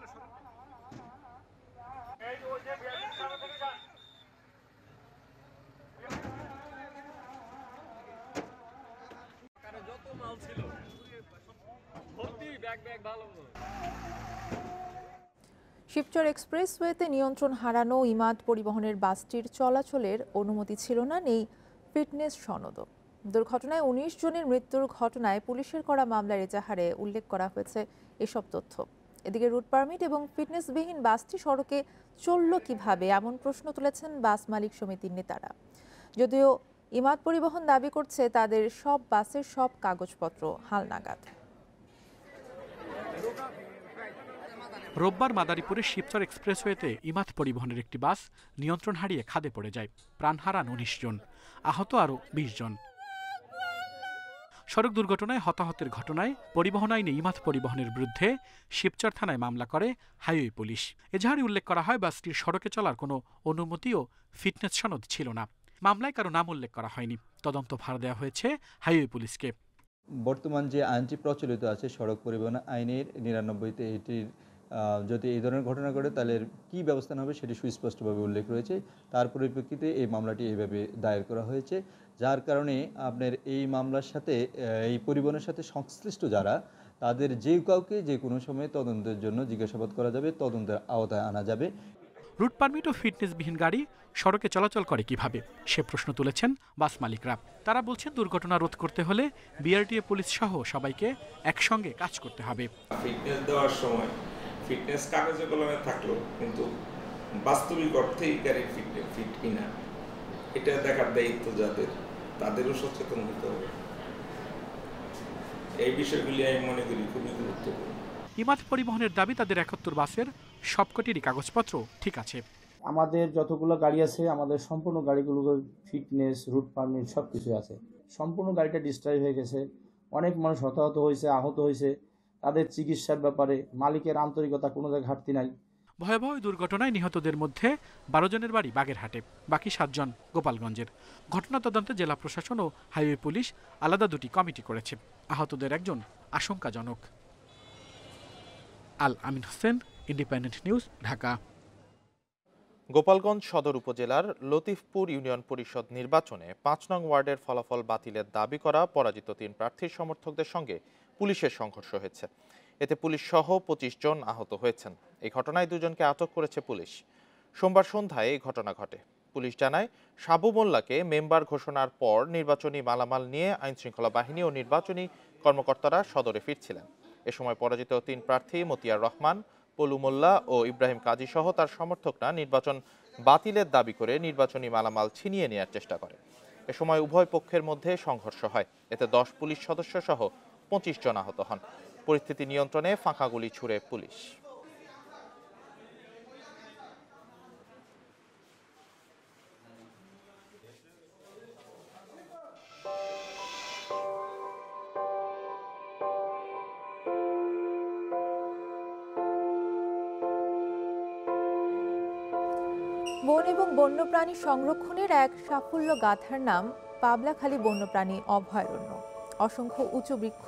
শিবচর এক্সপ্রেসওয়েতে নিয়ন্ত্রণ হারানো ইমাদ পরিবহনের বাসটির চলাচলের অনুমতি ছিল না, নেই ফিটনেস সনদও। দুর্ঘটনায় ১৯ জনের মৃত্যুর ঘটনায় পুলিশের করা মামলার এজাহারে উল্লেখ করা হয়েছে এসব তথ্য। এদিকে রুট পারমিট এবং ফিটনেসবিহীন বাসটি সড়কে চলল কিভাবে, এমন প্রশ্ন তুলেছেন বাস মালিক সমিতির নেতারা। যদিও ইমাদ পরিবহন দাবি করছে তাদের সব বাসের সব কাগজপত্র হালনাগাদ। রোববার মাদারীপুরের শিবচর এক্সপ্রেসওয়েতে ইমাদ পরিবহনের একটি বাস নিয়ন্ত্রণ হারিয়ে খাদে পড়ে যায়। প্রাণ হারান ১৯ জন, আহত আরও ২০ জন। সড়ক দুর্ঘটনায় হতাহতের ঘটনায় পরিবহন আইনে ইমাদ পরিবহনের বিরুদ্ধে শিবচর থানায় মামলা করে হাইওয়ে পুলিশ। এজাহারে উল্লেখ করা হয় বাসটির সড়কে চলার কোনো অনুমতি ও ফিটনেস সনদ ছিল না। মামলায় কারো নাম উল্লেখ করা হয়নি। তদন্ত ভার দেওয়া হয়েছে হাইওয়ে পুলিশকে। বর্তমান যে আইনটি প্রচলিত আছে সড়ক পরিবহন আইনের ৯৯তে এটির যদি এই ধরনের ঘটনা ঘটে তাহলে কী ব্যবস্থা হবে সেটি সুস্পষ্টভাবে উল্লেখ রয়েছে। তার পরিপ্রেক্ষিতে এই মামলাটি এইভাবে দায়ের করা হয়েছে, যার কারণে আপনার এই মামলার সাথে এই পরিবহনের সাথে সংশ্লিষ্ট যারা তাদের যে কাউকে যে কোনো সময় তদন্তের জন্য জিজ্ঞাসাবাদ করা যাবে, তদন্তের আওতায় আনা যাবে। রুট পারমিট ও ফিটনেসবিহীন গাড়ি সড়কে চলাচল করে কিভাবে, সে প্রশ্ন তুলেছেন বাস মালিকরা। তারা বলছেন দুর্ঘটনা রোধ করতে হলে বিআরটিএ পুলিশ সহ সবাইকে একসঙ্গে কাজ করতে হবে। ফিটনেস দেওয়ার সময় ফিটনেস কাগজে কলমে থাকলো, কিন্তু বাস্তবিক অর্থেই গাড়ির ফিট কিনা এটা দেখার দায়িত্ব যাদের, তাদেরও সচেতন হতে হবে। এই বিষয়গুলি আমি মনে করি খুবই গুরুত্বপূর্ণ। ইমাদ পরিবহনের দাবি তাদের ৭১ বাসের সবকটিরই কাগজপত্র ঠিক আছে। আমাদের যতগুলো গাড়ি আছে আমাদের সম্পূর্ণ গাড়িগুলোর ফিটনেস, রুট পারমিট সব কিছু আছে। সম্পূর্ণ গাড়িটা ডিস্ট্রয় হয়ে গেছে, অনেক মানুষ হতাহত হয়েছে, আহত হয়েছে। তাদের চিকিৎসার ব্যাপারে মালিকের আন্তরিকতা কোনো জায়গায় ঘাটতি নাই। ভয়াবহ দুর্ঘটনায় নিহতদের মধ্যে ১২ জনের বাড়ি বাগেরহাটে, বাকি ৭ জন গোপালগঞ্জের। ঘটনা তদন্তে জেলা প্রশাসন ও হাইওয়ে পুলিশ আলাদা ২টি কমিটি করেছে। আহতদের একজন আশঙ্কাজনক। আল আমিন হোসেন, ইন্ডিপেন্ডেন্ট নিউজ, ঢাকা। গোপালগঞ্জ সদর উপজেলার লতিফপুর ইউনিয়ন পরিষদ নির্বাচনে ৫ নং ওয়ার্ডের ফলাফল বাতিলের দাবি করা পরাজিত ৩ প্রার্থীর সমর্থকদের সঙ্গে পুলিশের সংঘর্ষ হয়েছে। এতে পুলিশ সহ ২৫ জন আহত হয়েছেন। এই ঘটনায় ২ জনকে আটক করেছে পুলিশ। সোমবার সন্ধ্যায় এই ঘটনা ঘটে। পুলিশ জানায় সাবু মোল্লাকে মেম্বার ঘোষণার পর নির্বাচনী মালামাল নিয়ে আইনশৃঙ্খলা বাহিনী ও নির্বাচনী কর্মকর্তারা সদরে ফিরছিলেন। এ সময় পরাজিত ৩ প্রার্থী মতিয়ার রহমান, পলু মোল্লা ও ইব্রাহিম কাজী সহ তার সমর্থকরা নির্বাচন বাতিলের দাবি করে নির্বাচনী মালামাল ছিনিয়ে নেওয়ার চেষ্টা করে। এ সময় উভয় পক্ষের মধ্যে সংঘর্ষ হয়। এতে ১০ পুলিশ সদস্য সহ ২৫ জন আহত হন। পরিস্থিতি নিয়ন্ত্রণে ফাঁকা গুলি ছুড়ে পুলিশ। বন এবং বন্যপ্রাণী সংরক্ষণের এক সাফল্য গাথার নাম পাবলাখালী বন্যপ্রাণী অভয়ারণ্য। অসংখ্য উঁচু বৃক্ষ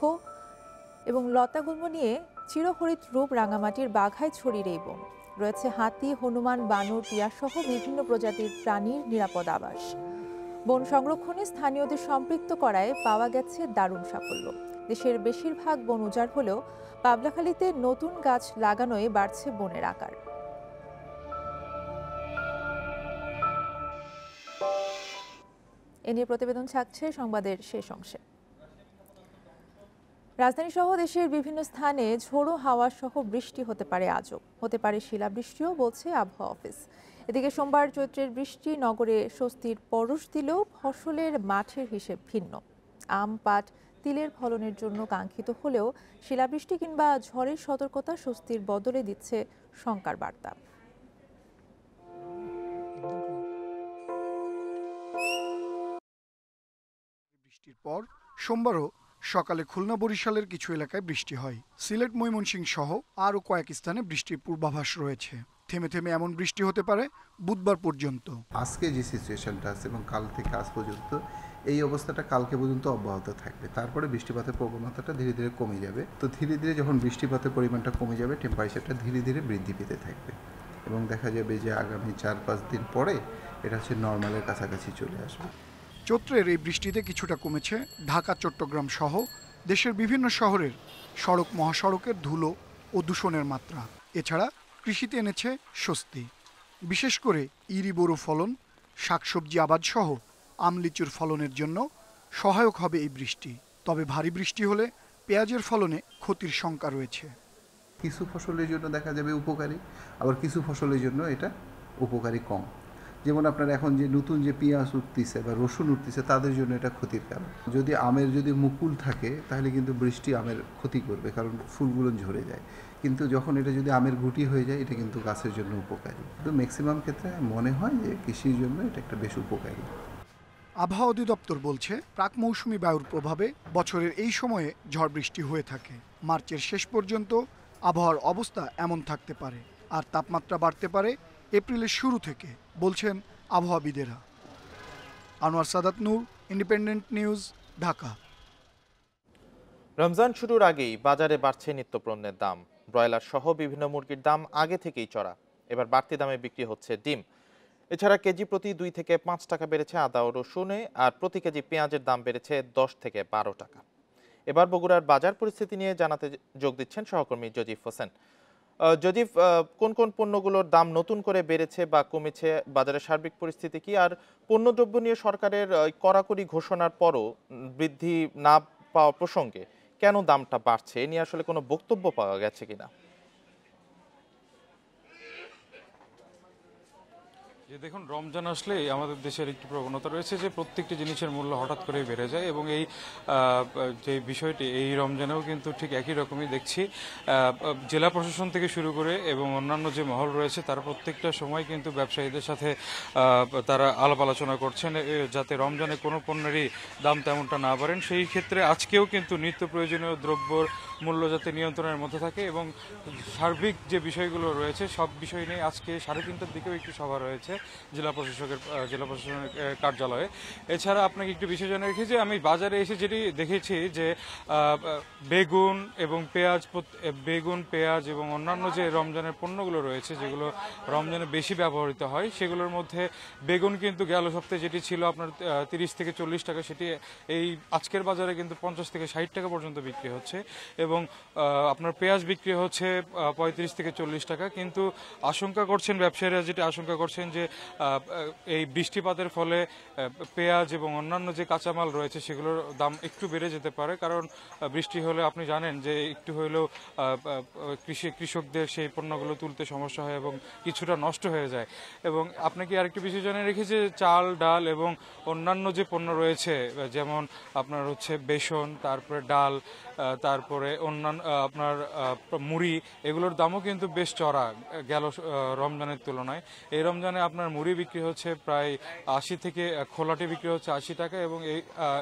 এবং লতাগুল্ম নিয়ে চিরহরিত রূপ রাঙামাটির বাঘাইছড়ির এই বন। রয়েছে হাতি, হনুমান, বানর, টিয়া সহ বিভিন্ন প্রজাতির প্রাণীর নিরাপদ আবাস। বন সংরক্ষণে স্থানীয়দের সম্পৃক্ত করায় পাওয়া গেছে দারুণ সাফল্য। দেশের বেশিরভাগ বন উজাড় হলেও পাবলাখালীতে নতুন গাছ লাগানোয় বাড়ছে বনের আকার। এ নিয়ে প্রতিবেদন থাকছে সংবাদের শেষ অংশে। রাজধানী সহ দেশের বিভিন্ন স্থানে ঝোড়ো হাওয়া সহ বৃষ্টি হতে পারে আজও। হতে পারে শিলাবৃষ্টিও, বলছে আবহাওয়া অফিস। এদিকে সোমবার চৈত্রের বৃষ্টি নগরে স্বস্তির পরশ দিলেও ফসলের মাঠের হিসেব ভিন্ন। আম, পাট, তিলের ফলনের জন্য কাঙ্ক্ষিত হলেও শিলাবৃষ্টি কিংবা ঝড়ের সতর্কতা স্বস্তির বদলে দিচ্ছে শঙ্কার বার্তা। বৃষ্টির পর সোমবারও সকালে খুলনা বরিশালের কিছু এলাকায় বৃষ্টি হয়। সিলেট, ময়মনসিংহ সহ আরও কয়েক স্থানে বৃষ্টির পূর্বাভাস রয়েছে। থেমে থেমে এমন বৃষ্টি হতে পারে বুধবার পর্যন্ত। আজকে যে সিচুয়েশনটা আছে এবং কাল থেকে আজ পর্যন্ত এই অবস্থাটা কালকে পর্যন্ত অব্যাহত থাকবে। তারপরে বৃষ্টিপাতের প্রবণতাটা ধীরে ধীরে কমে যাবে। তো ধীরে ধীরে যখন বৃষ্টিপাতের পরিমাণটা কমে যাবে, টেম্পারেচারটা ধীরে ধীরে বৃদ্ধি পেতে থাকবে এবং দেখা যাবে যে আগামী 4-5 দিন পরে এটা হচ্ছে নর্মালের কাছাকাছি চলে আসবে। চৈত্রের এই বৃষ্টিতে কিছুটা কমেছে ঢাকা, চট্টগ্রাম সহ দেশের বিভিন্ন শহরের সড়ক মহাসড়কের ধুলো ও দূষণের মাত্রা। এছাড়া কৃষিতে এনেছে স্বস্তি। বিশেষ করে ইরি বোরো ফলন, শাকসবজি আবাদ সহ আম, লিচুর ফলনের জন্য সহায়ক হবে এই বৃষ্টি। তবে ভারী বৃষ্টি হলে পেঁয়াজের ফলনে ক্ষতির শঙ্কা রয়েছে। কিছু ফসলের জন্য দেখা যাবে উপকারী, আবার কিছু ফসলের জন্য এটা উপকারী কম। যেমন আপনার এখন যে নতুন যে পেঁয়াজ উঠতেছে বা রসুন উঠতেছে, তাদের জন্য এটা ক্ষতির কারণ। যদি আমের যদি মুকুল থাকে তাহলে কিন্তু বৃষ্টি আমের ক্ষতি করবে, কারণ ফুলগুলো ঝরে যায়। কিন্তু যখন এটা যদি আমের গুটি হয়ে যায়, এটা কিন্তু গাছের জন্য উপকারী। তো ম্যাক্সিমাম ক্ষেত্রে মনে হয় যে কৃষির জন্য এটা একটা বেশ উপকারী। আবহাওয়া অধিদপ্তর বলছে, প্রাক মৌসুমি বায়ুর প্রভাবে বছরের এই সময়ে ঝড় বৃষ্টি হয়ে থাকে। মার্চের শেষ পর্যন্ত আবহাওয়ার অবস্থা এমন থাকতে পারে, আর তাপমাত্রা বাড়তে পারে এপ্রিলের শুরু থেকে, বলছেন আবহাওয়াবিদেরা। আনোয়ার সাদাত নূর, ইন্ডিপেন্ডেন্ট নিউজ, ঢাকা। রমজান শুরুর আগেই বাজারে বাড়ছে নিত্যপণ্যের দাম। ব্রয়লার সহ বিভিন্ন মুরগির দাম আগে থেকেই চড়া। এবার বাড়তি দামে বিক্রি হচ্ছে ডিম। এছাড়া কেজি প্রতি 2 থেকে 5 টাকা বেড়েছে আদা ও রসুনে, আর প্রতি কেজি পেঁয়াজের দাম বেড়েছে 10 থেকে 12 টাকা। এবার বগুড়ার বাজার পরিস্থিতি নিয়ে জানাতে যোগ দিচ্ছেন সহকর্মী জজিফ হোসেন। জজিফ, কোন কোন পণ্যগুলোর দাম নতুন করে বেড়েছে বা কমেছে, বাজারের সার্বিক পরিস্থিতি কি, আর পণ্যদ্রব্য নিয়ে সরকারের কড়াকড়ি ঘোষণার পরও বৃদ্ধি না পাওয়া প্রসঙ্গে কেন দামটা বাড়ছে, এ নিয়ে আসলে কোনো বক্তব্য পাওয়া গেছে কিনা? যে দেখুন, রমজান আসলে আমাদের দেশের একটি প্রবণতা রয়েছে যে প্রত্যেকটি জিনিসের মূল্য হঠাৎ করে বেড়ে যায়, এবং এই যে বিষয়টি এই রমজানেও কিন্তু ঠিক একই রকমই দেখছি। জেলা প্রশাসন থেকে শুরু করে এবং অন্যান্য যে মহল রয়েছে তারা প্রত্যেকটা সময় কিন্তু ব্যবসায়ীদের সাথে তারা আলাপ আলোচনা করছেন যাতে রমজানে কোনো পণ্যেরই দাম তেমনটা না বাড়েন। সেই ক্ষেত্রে আজকেও কিন্তু নিত্য প্রয়োজনীয় দ্রব্যর মূল্য যাতে নিয়ন্ত্রণের মধ্যে থাকে, এবং সার্বিক যে বিষয়গুলো রয়েছে সব বিষয় নিয়ে আজকে 3:30টার দিকেও একটি সভা রয়েছে জেলা প্রশাসনের কার্যালয়ে। এছাড়া আপনাকে একটু বিষয় জানিয়ে রেখেছি, আমি বাজারে এসে যেটি দেখেছি যে বেগুন, পেঁয়াজ এবং অন্যান্য যে রমজানের পণ্যগুলো রয়েছে যেগুলো রমজানে বেশি ব্যবহৃত হয়, সেগুলোর মধ্যে বেগুন কিন্তু গেল সপ্তাহে যেটি ছিল আপনার 30 থেকে 40 টাকা, সেটি এই আজকের বাজারে কিন্তু 50 থেকে 60 টাকা পর্যন্ত বিক্রি হচ্ছে, এবং আপনার পেঁয়াজ বিক্রি হচ্ছে 35 থেকে 40 টাকা। কিন্তু আশঙ্কা করছেন ব্যবসায়ীরা, যেটি আশঙ্কা করছেন যে এই বৃষ্টিপাতের ফলে পেঁয়াজ এবং অন্যান্য যে কাঁচামাল রয়েছে সেগুলোর দাম একটু বেড়ে যেতে পারে, কারণ বৃষ্টি হলে আপনি জানেন যে একটু হলেও কৃষকদের সেই পণ্যগুলো তুলতে সমস্যা হয় এবং কিছুটা নষ্ট হয়ে যায়। এবং আপনাকে আরেকটি বিষয় জানিয়ে রেখেছি যে চাল, ডাল এবং অন্যান্য যে পণ্য রয়েছে, যেমন আপনার হচ্ছে বেসন, তারপরে ডাল, তারপরে অন্যান্য আপনার মুড়ি, এগুলোর দামও কিন্তু বেশ চড়া গেল রমজানের তুলনায়। এই রমজানে আপনার মুড়ি বিক্রি হচ্ছে প্রায় 80 থেকে, খোলাটি বিক্রি হচ্ছে 80 টাকা,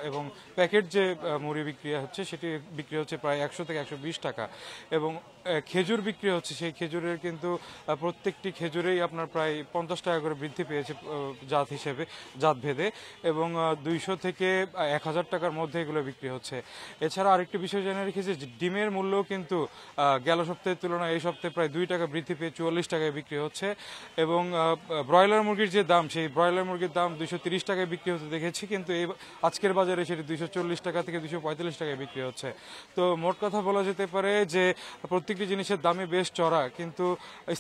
এবং প্যাকেট যে মুড়ি বিক্রি হচ্ছে সেটি বিক্রি হচ্ছে প্রায় 100 থেকে 120 টাকা। এবং খেজুর বিক্রি হচ্ছে, সেই খেজুরের কিন্তু প্রত্যেকটি খেজুরেই আপনার প্রায় 50 টাকা করে বৃদ্ধি পেয়েছে জাত ভেদে, এবং 200 থেকে 1000 টাকার মধ্যে এগুলো বিক্রি হচ্ছে। এছাড়া আরেকটি বিষয় জেনে রেখেছি যে ডিমের মূল্য কিন্তু গেল সপ্তাহের তুলনায় এই সপ্তাহে প্রায় 2 টাকা বৃদ্ধি পেয়ে 44 টাকায় বিক্রি হচ্ছে, এবং ব্রয়লার মুরগির যে দাম, সেই ব্রয়লার মুরগির দাম 230 টাকায় বিক্রি হতে দেখেছি, কিন্তু এই আজকের বাজারে সেটি 240 টাকা থেকে 245 টাকায় বিক্রি হচ্ছে। তো মোট কথা বলা যেতে পারে যে প্রত্যেকটি জিনিসের দামে বেশ চড়া, কিন্তু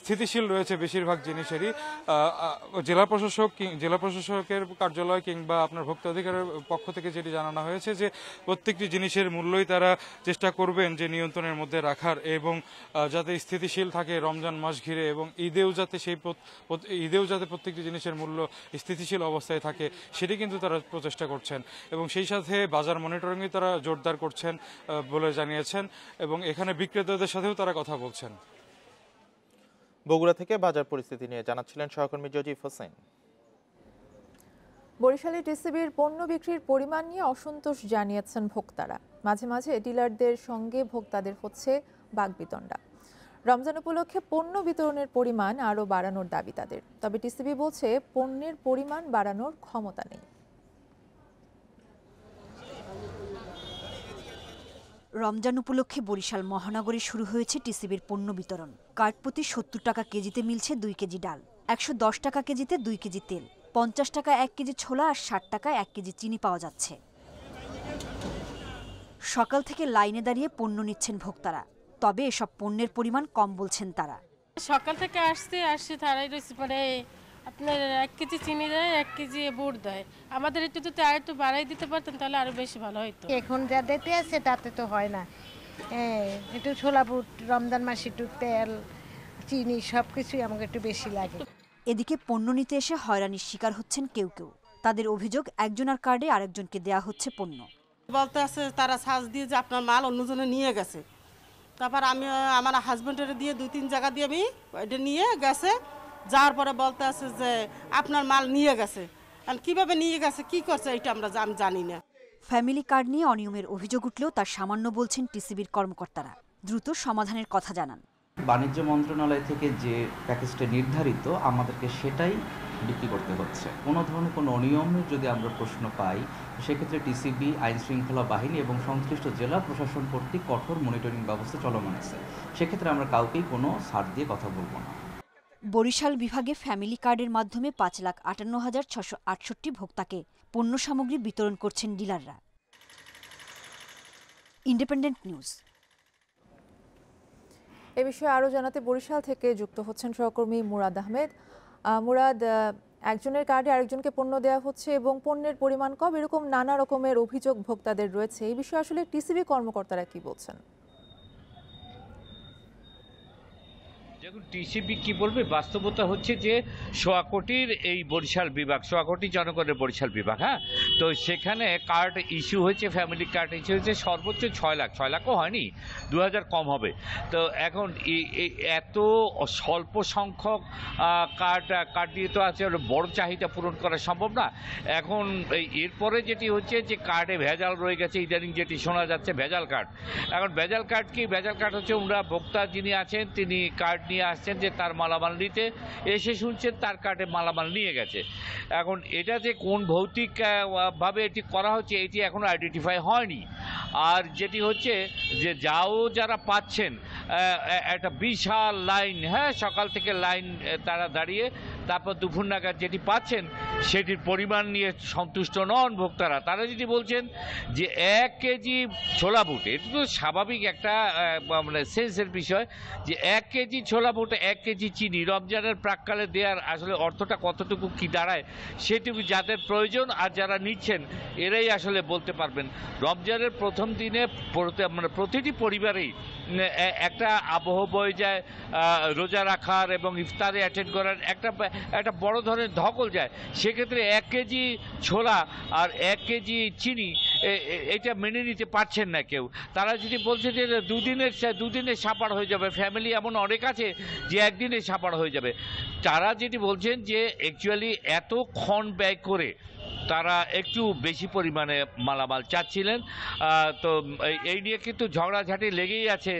স্থিতিশীল রয়েছে বেশিরভাগ জিনিসেরই। জেলা প্রশাসকের কার্যালয় কিংবা আপনার ভোক্তা অধিকারের পক্ষ থেকে যেটি জানানো হয়েছে যে প্রত্যেকটি জিনিসের মূল্যই তারা চেষ্টা করবেন যে নিয়ন্ত্রণের মধ্যে রাখার, এবং যাতে স্থিতিশীল থাকে রমজান মাস ঘিরে, এবং ঈদেও যাতে প্রত্যেকটি জিনিসের মূল্য স্থিতিশীল অবস্থায় থাকে সেটি কিন্তু তারা প্রচেষ্টা করছেন, এবং সেই সাথে বাজার মনিটরিংয়ে তারা জোরদার করছেন বলে জানিয়েছেন, এবং এখানে বিক্রেতাদের সাথেও তারা কথা বলছেন। বগুড়া থেকে বাজার পরিস্থিতি নিয়ে জানাচ্ছিলেন সহকর্মী জজিফ হোসেন। বরিশালে টিসিবির পণ্য বিক্রির পরিমাণ নিয়ে অসন্তোষ জানিয়েছেন ভোক্তারা। মাঝে মাঝে ডিলারদের সঙ্গে ভোক্তাদের হচ্ছে বাগবিতণ্ডা। রমজান উপলক্ষে পণ্য বিতরণের পরিমাণ আরও বাড়ানোর দাবি তাদের, তবে টিসিবি বলছে পণ্যের পরিমাণ বাড়ানোর ক্ষমতা নেই। রমজান উপলক্ষে বরিশাল মহানগরে শুরু হয়েছে টিসিবির পণ্য বিতরণ। কার্ড প্রতি 70 টাকা কেজিতে মিলছে 2 কেজি ডাল, 110 টাকা কেজিতে 2 কেজি তেল, 50 টাকা 1 কেজি ছোলা আর 60 টাকায় 1 কেজি চিনি পাওয়া যাচ্ছে। সকাল থেকে লাইনে দাঁড়িয়ে পণ্য নিচ্ছেন ভোক্তারা, তবে এসব পণ্যের পরিমাণ কম বলছেন তারা। সকাল থেকে আসছি তারাই রয়েছে, পরে আপনার 1 কেজি চিনি দেয়, 1 কেজি বুট দেয়। আমাদের একটু যদি আর একটু বাড়াই দিতে পারতেন তাহলে আরো বেশি ভালো হতো। এখন যা দিতে আছে তাতে তো হয় না। একটু ছোলা বুট, রমজান মাসে একটু তেল চিনি সবকিছুই আমাকে একটু বেশি লাগে। এদিকে পণ্য নিতে এসে হয়রানির শিকার হচ্ছেন কেউ কেউ। তাদের অভিযোগ একজনের কার্ডে আরেকজনকে দেয়া হচ্ছে পণ্য। বলতে আছে তারা সার্চ দিয়ে যে আপনার মাল অন্যজনে নিয়ে গেছে, তারপর আমি আমার হাজবেন্ডের দিয়ে 2-3 জায়গা দিয়ে আমি এটা নিয়ে গেছে, যাওয়ার পরে বলতে আছে যে আপনার মাল নিয়ে গেছে। আর কিভাবে নিয়ে গেছে কি করছে এটা আমি জানি না। ফ্যামিলি কার্ড নিয়ে অনিয়মের অভিযোগ উঠলেও তার সামান্য বলছেন টিসিবির কর্মকর্তারা। দ্রুত সমাধানের কথা জানান। বাণিজ্য মন্ত্রণালয় থেকে যে প্যাকেজটা নির্ধারিত আমাদেরকে সেটাই বিক্রি করতে হচ্ছে। কোনো ধরনের কোনো অনিয়ম যদি আমরা প্রশ্ন পাই সেক্ষেত্রে টিসিবি, আইন শৃঙ্খলা বাহিনী এবং সংশ্লিষ্ট জেলা প্রশাসন কর্তৃক কঠোর মনিটরিং ব্যবস্থা চলমান আছে। সেক্ষেত্রে আমরা কাউকেই কোনো ছাড় দিয়ে কথা বলবো না। বরিশাল বিভাগে ফ্যামিলি কার্ডের মাধ্যমে 5,58,668 ভোক্তাকে পণ্য সামগ্রী বিতরণ করছেন ডিলাররা। Independent news. এ বিষয়ে আরও জানাতে বরিশাল থেকে যুক্ত হচ্ছেন সহকর্মী মুরাদ আহমেদ। মুরাদ, একজনের কার্ডে আরেকজনকে পণ্য দেওয়া হচ্ছে এবং পণ্যের পরিমাণ কম, এরকম নানা রকমের অভিযোগ ভোক্তাদের রয়েছে। এই বিষয়ে আসলে টিসিবি কর্মকর্তারা কি বলছেন? দেখুন, টিসিবি কি বলবে, বাস্তবতা হচ্ছে যে 1.25 কোটির এই বরিশাল বিভাগ, 1.25 কোটি জনগণের বরিশাল বিভাগ, হ্যাঁ, তো সেখানে কার্ড ইস্যু হয়েছে, ফ্যামিলি কার্ড ইস্যু হয়েছে সর্বোচ্চ 6 লাখও হয়নি, 2000 কম হবে। তো এখন এত স্বল্প সংখ্যক কার্ড দিয়ে তো আছে বড় চাহিদা পূরণ করা সম্ভব না। এখন এরপরে যেটি হচ্ছে যে কার্ডে ভেজাল রয়ে গেছে, ইদানিং যেটি শোনা যাচ্ছে ভেজাল কার্ড। এখন ভেজাল কার্ড কি? ভেজাল কার্ড হচ্ছে ওরা ভোক্তা যিনি আছেন তিনি কার্ড নিয়ে আসছেন যে তার মালামাল নিতে, এসে শুনছেন তার কার্ডে মালামাল নিয়ে গেছে। এখন এটা যে কোন ভৌতিক ভাবে এটি করা হচ্ছে এটি এখনো আইডেন্টিফাই হয়নি। আর যেটি হচ্ছে যে যারা পাচ্ছেন একটা বিশাল লাইন, হ্যাঁ, সকাল থেকে লাইন তারা দাঁড়িয়ে, তারপর দুপুর নাগাদ যেটি পাচ্ছেন সেটির পরিমাণ নিয়ে সন্তুষ্ট নন ভোক্তারা। তারা যেটি বলছেন যে 1 কেজি ছোলা বুট, এটা তো স্বাভাবিক একটা মানে সেন্সের বিষয় যে 1 কেজি ছোলা বুট, 1 কেজি চিনি রমজানের প্রাককালে দেওয়ার আসলে অর্থটা কতটুকু কি দাঁড়ায় সেটুকু যাদের প্রয়োজন আর যারা নিচ্ছেন এরাই আসলে বলতে পারবেন। রমজানের প্রথম দিনে মানে প্রতিটি পরিবারেই একটা আবহ বয়ে যায়, রোজা রাখার এবং ইফতারে অ্যাটেন্ড করার একটা বড় ধরনের ধকল যায়। সেক্ষেত্রে 1 কেজি ছোলা আর 1 কেজি চিনি এটা মেনে নিতে পারছেন না কেউ। তারা যদি বলছে যে দুদিনের সাপাড় হয়ে যাবে, ফ্যামিলি এমন অনেক আছে যে একদিনে সাপাড় হয়ে যাবে। তারা যেটি বলছেন যে অ্যাকচুয়ালি এতক্ষণ ব্যয় করে তারা একটু বেশি পরিমাণে মালামাল চাচ্ছিলেন। তো এই নিয়ে কিন্তু ঝগড়াঝাটি লেগেই আছে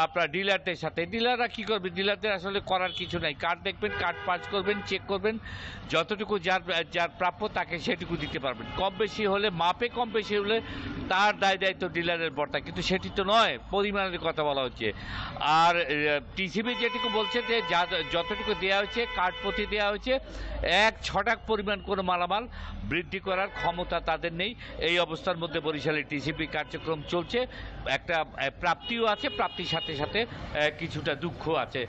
আপনার ডিলারদের সাথে। ডিলাররা কী করবে? ডিলারদের আসলে করার কিছু নাই। কার্ড দেখবেন, কার্ড পাঁচ করবেন, চেক করবেন, যতটুকু যার প্রাপ্য তাকে সেটুকু দিতে পারবেন। কম বেশি হলে, মাপে কম বেশি হলে তার দায় দায়িত্ব ডিলারের বর্তা, কিন্তু সেটি তো নয়, পরিমাণের কথা বলা হচ্ছে। আর টিসিবি যেটুকু বলছে যে যতটুকু দেওয়া হয়েছে, কার্ড প্রতি দেওয়া হয়েছে, 1 পরিমাণ কোনো মালামাল বৃদ্ধি করার ক্ষমতা তাদের নেই। এই অবস্থার মধ্যে বরিশালের টিসিবি কার্যক্রম চলছে। একটা প্রাপ্তিও আছে, প্রাপ্তির সাথে সাথে কিছুটা দুঃখ আছে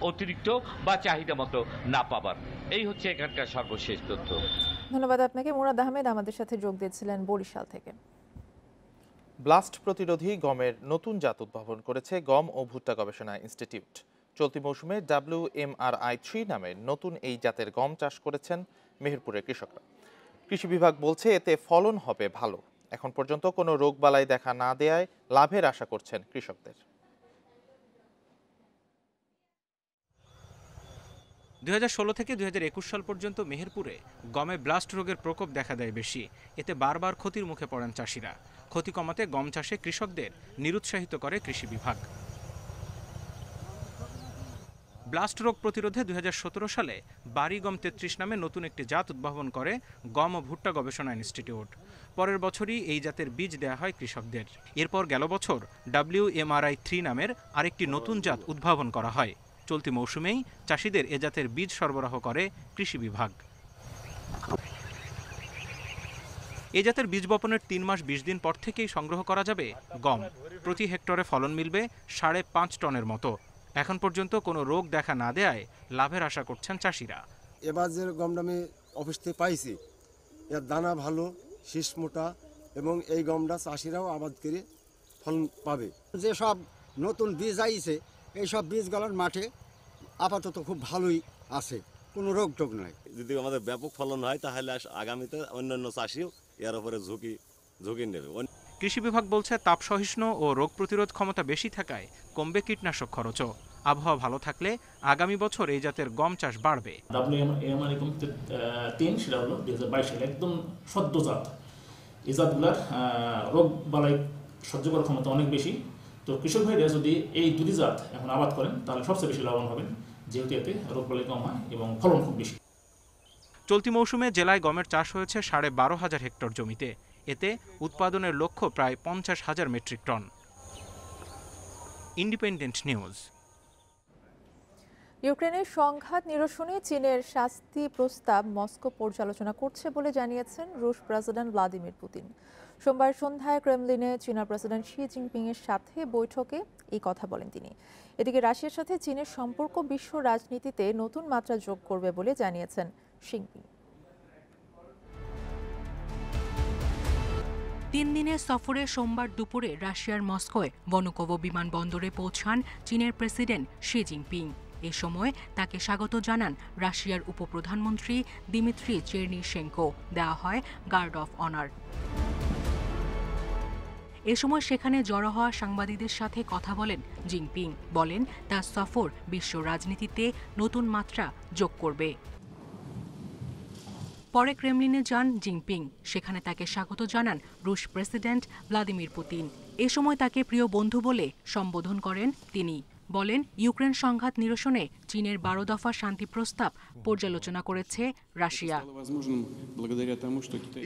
অতিরিক্ত বা চাহিদা মতো না পাবার। এই হচ্ছে এখানকার সর্বশেষ তথ্য। ধন্যবাদ আপনাকে। মুরাদ আহমেদ আমাদের সাথে যোগ দিয়েছিলেন বরিশাল থেকে। ব্লাস্ট প্রতিরোধী গমের নতুন জাত উদ্ভাবন করেছে গম ও ভুট্টা গবেষণা ইনস্টিটিউট। চলতি মৌসুমে WMRI-3 নামের নতুন এই জাতের গম চাষ করেছেন মেহেরপুরের কৃষকরা। কৃষি বিভাগ বলছে এতে ফলন হবে ভালো। এখন পর্যন্ত কোনো রোগবালাই দেখা না দেয়ায় লাভের আশা করছেন কৃষকদের। 2016 থেকে 2021 সাল পর্যন্ত মেহেরপুরে গমে ব্লাস্ট রোগের প্রকোপ দেখা দেয় বেশি। এতে বারবার ক্ষতির মুখে পড়েন চাষিরা। ক্ষতি কমাতে গম চাষে কৃষকদের নিরুৎসাহিত করে কৃষি বিভাগ। ব্লাস্ট রোগ প্রতিরোধে 2017 সালে বাড়ি গম 33 নামে নতুন একটি জাত উদ্ভাবন করে গম ও ভুট্টা গবেষণা ইনস্টিটিউট। পরের বছরই এই জাতের বীজ দেয়া হয় কৃষকদের। এরপর গেল বছর WMRI-3 নামের আরেকটি নতুন জাত উদ্ভাবন করা হয়। চলতি মৌসুমেই চাষিদের এ জাতের বীজ সরবরাহ করে কৃষি বিভাগ। এ জাতের বীজ বপনের 3 মাস 20 দিন পর থেকেই সংগ্রহ করা যাবে গম। প্রতি হেক্টরে ফলন মিলবে 5.5 টনের মতো। এখন পর্যন্ত কোনো রোগ দেখা না দেয়ায় লাভের আশা করছেন চাষিরা। এবার যে গমটা আমি অফিস থেকে পাইছি, এর দানা ভালো, শীষ মোটা, এবং এই গমটা চাষিরাও আবাদ করে ফলন পাবে। যে সব নতুন বীজ আইছে, এই সব বীজগুলোর মাঠে আপাতত খুব ভালোই আছে, কোনো রোগ টোগ নাই। যদি আমাদের ব্যাপক ফলন হয় তাহলে আগামীতে অন্যান্য চাষিও এর উপরে ঝুঁকি নেবে। কৃষি বিভাগ বলছে তাপ সহিষ্ণু ও রোগ প্রতিরোধ ক্ষমতা বেশি থাকায় কমবে কীটনাশক খরচও। আবহাওয়া ভালো থাকলে আগামী বছর এই জাতের গম চাষ বাড়বে। WMRI-3 সেটা হলো 2022 সালে একদম সদ্যজাত। এই জাতগুলার রোগ বালাই সহ্য করার ক্ষমতা অনেক বেশি। তো কৃষক ভাইরা যদি এই দুটি জাত এখন আবাদ করেন তাহলে সবচেয়ে বেশি লাভবান হবেন, যেহেতু এতে রোগ বালাই কম হয় এবং ফলন খুব বেশি। চলতি মৌসুমে জেলায় গমের চাষ হয়েছে 12,500 হেক্টর জমিতে। এতে উৎপাদনের লক্ষ্য প্রায় 50,000 মেট্রিক টন। Independent news. ইউক্রেনের সংঘাত নিরসনে চীনের শাস্তি প্রস্তাব মস্কো পর্যালোচনা করছে বলে জানিয়েছেন রুশ প্রেসিডেন্ট ভ্লাদিমির পুতিন। সোমবার সন্ধ্যায় ক্রেমলিনে চীনা প্রেসিডেন্ট শি জিনপিং এর সাথে বৈঠকে এই কথা বলেন তিনি। এদিকে রাশিয়ার সাথে চীনের সম্পর্ক বিশ্ব রাজনীতিতে নতুন মাত্রা যোগ করবে বলে জানিয়েছেন জিনপিং। 3 দিনের সফরে সোমবার দুপুরে রাশিয়ার মস্কোয় ভনুকোভো বিমানবন্দরে পৌঁছান চীনের প্রেসিডেন্ট শি জিনপিং। এ সময় তাকে স্বাগত জানান রাশিয়ার উপপ্রধানমন্ত্রী দিমিত্রি চেরনিশেঙ্কো। দেওয়া হয় গার্ড অফ অনার। এ সময় সেখানে জড়ো হওয়া সাংবাদিকদের সাথে কথা বলেন জিনপিং। বলেন তার সফর বিশ্ব রাজনীতিতে নতুন মাত্রা যোগ করবে। পরে ক্রেমলিনে যান জিনপিং। সেখানে তাকে স্বাগত জানান রুশ প্রেসিডেন্ট ভ্লাদিমির পুতিন। এ সময় তাকে প্রিয় বন্ধু বলে সম্বোধন করেন তিনি। বলেন ইউক্রেন সংঘাত নিরসনে চীনের 12 দফা শান্তি প্রস্তাব পর্যালোচনা করেছে রাশিয়া।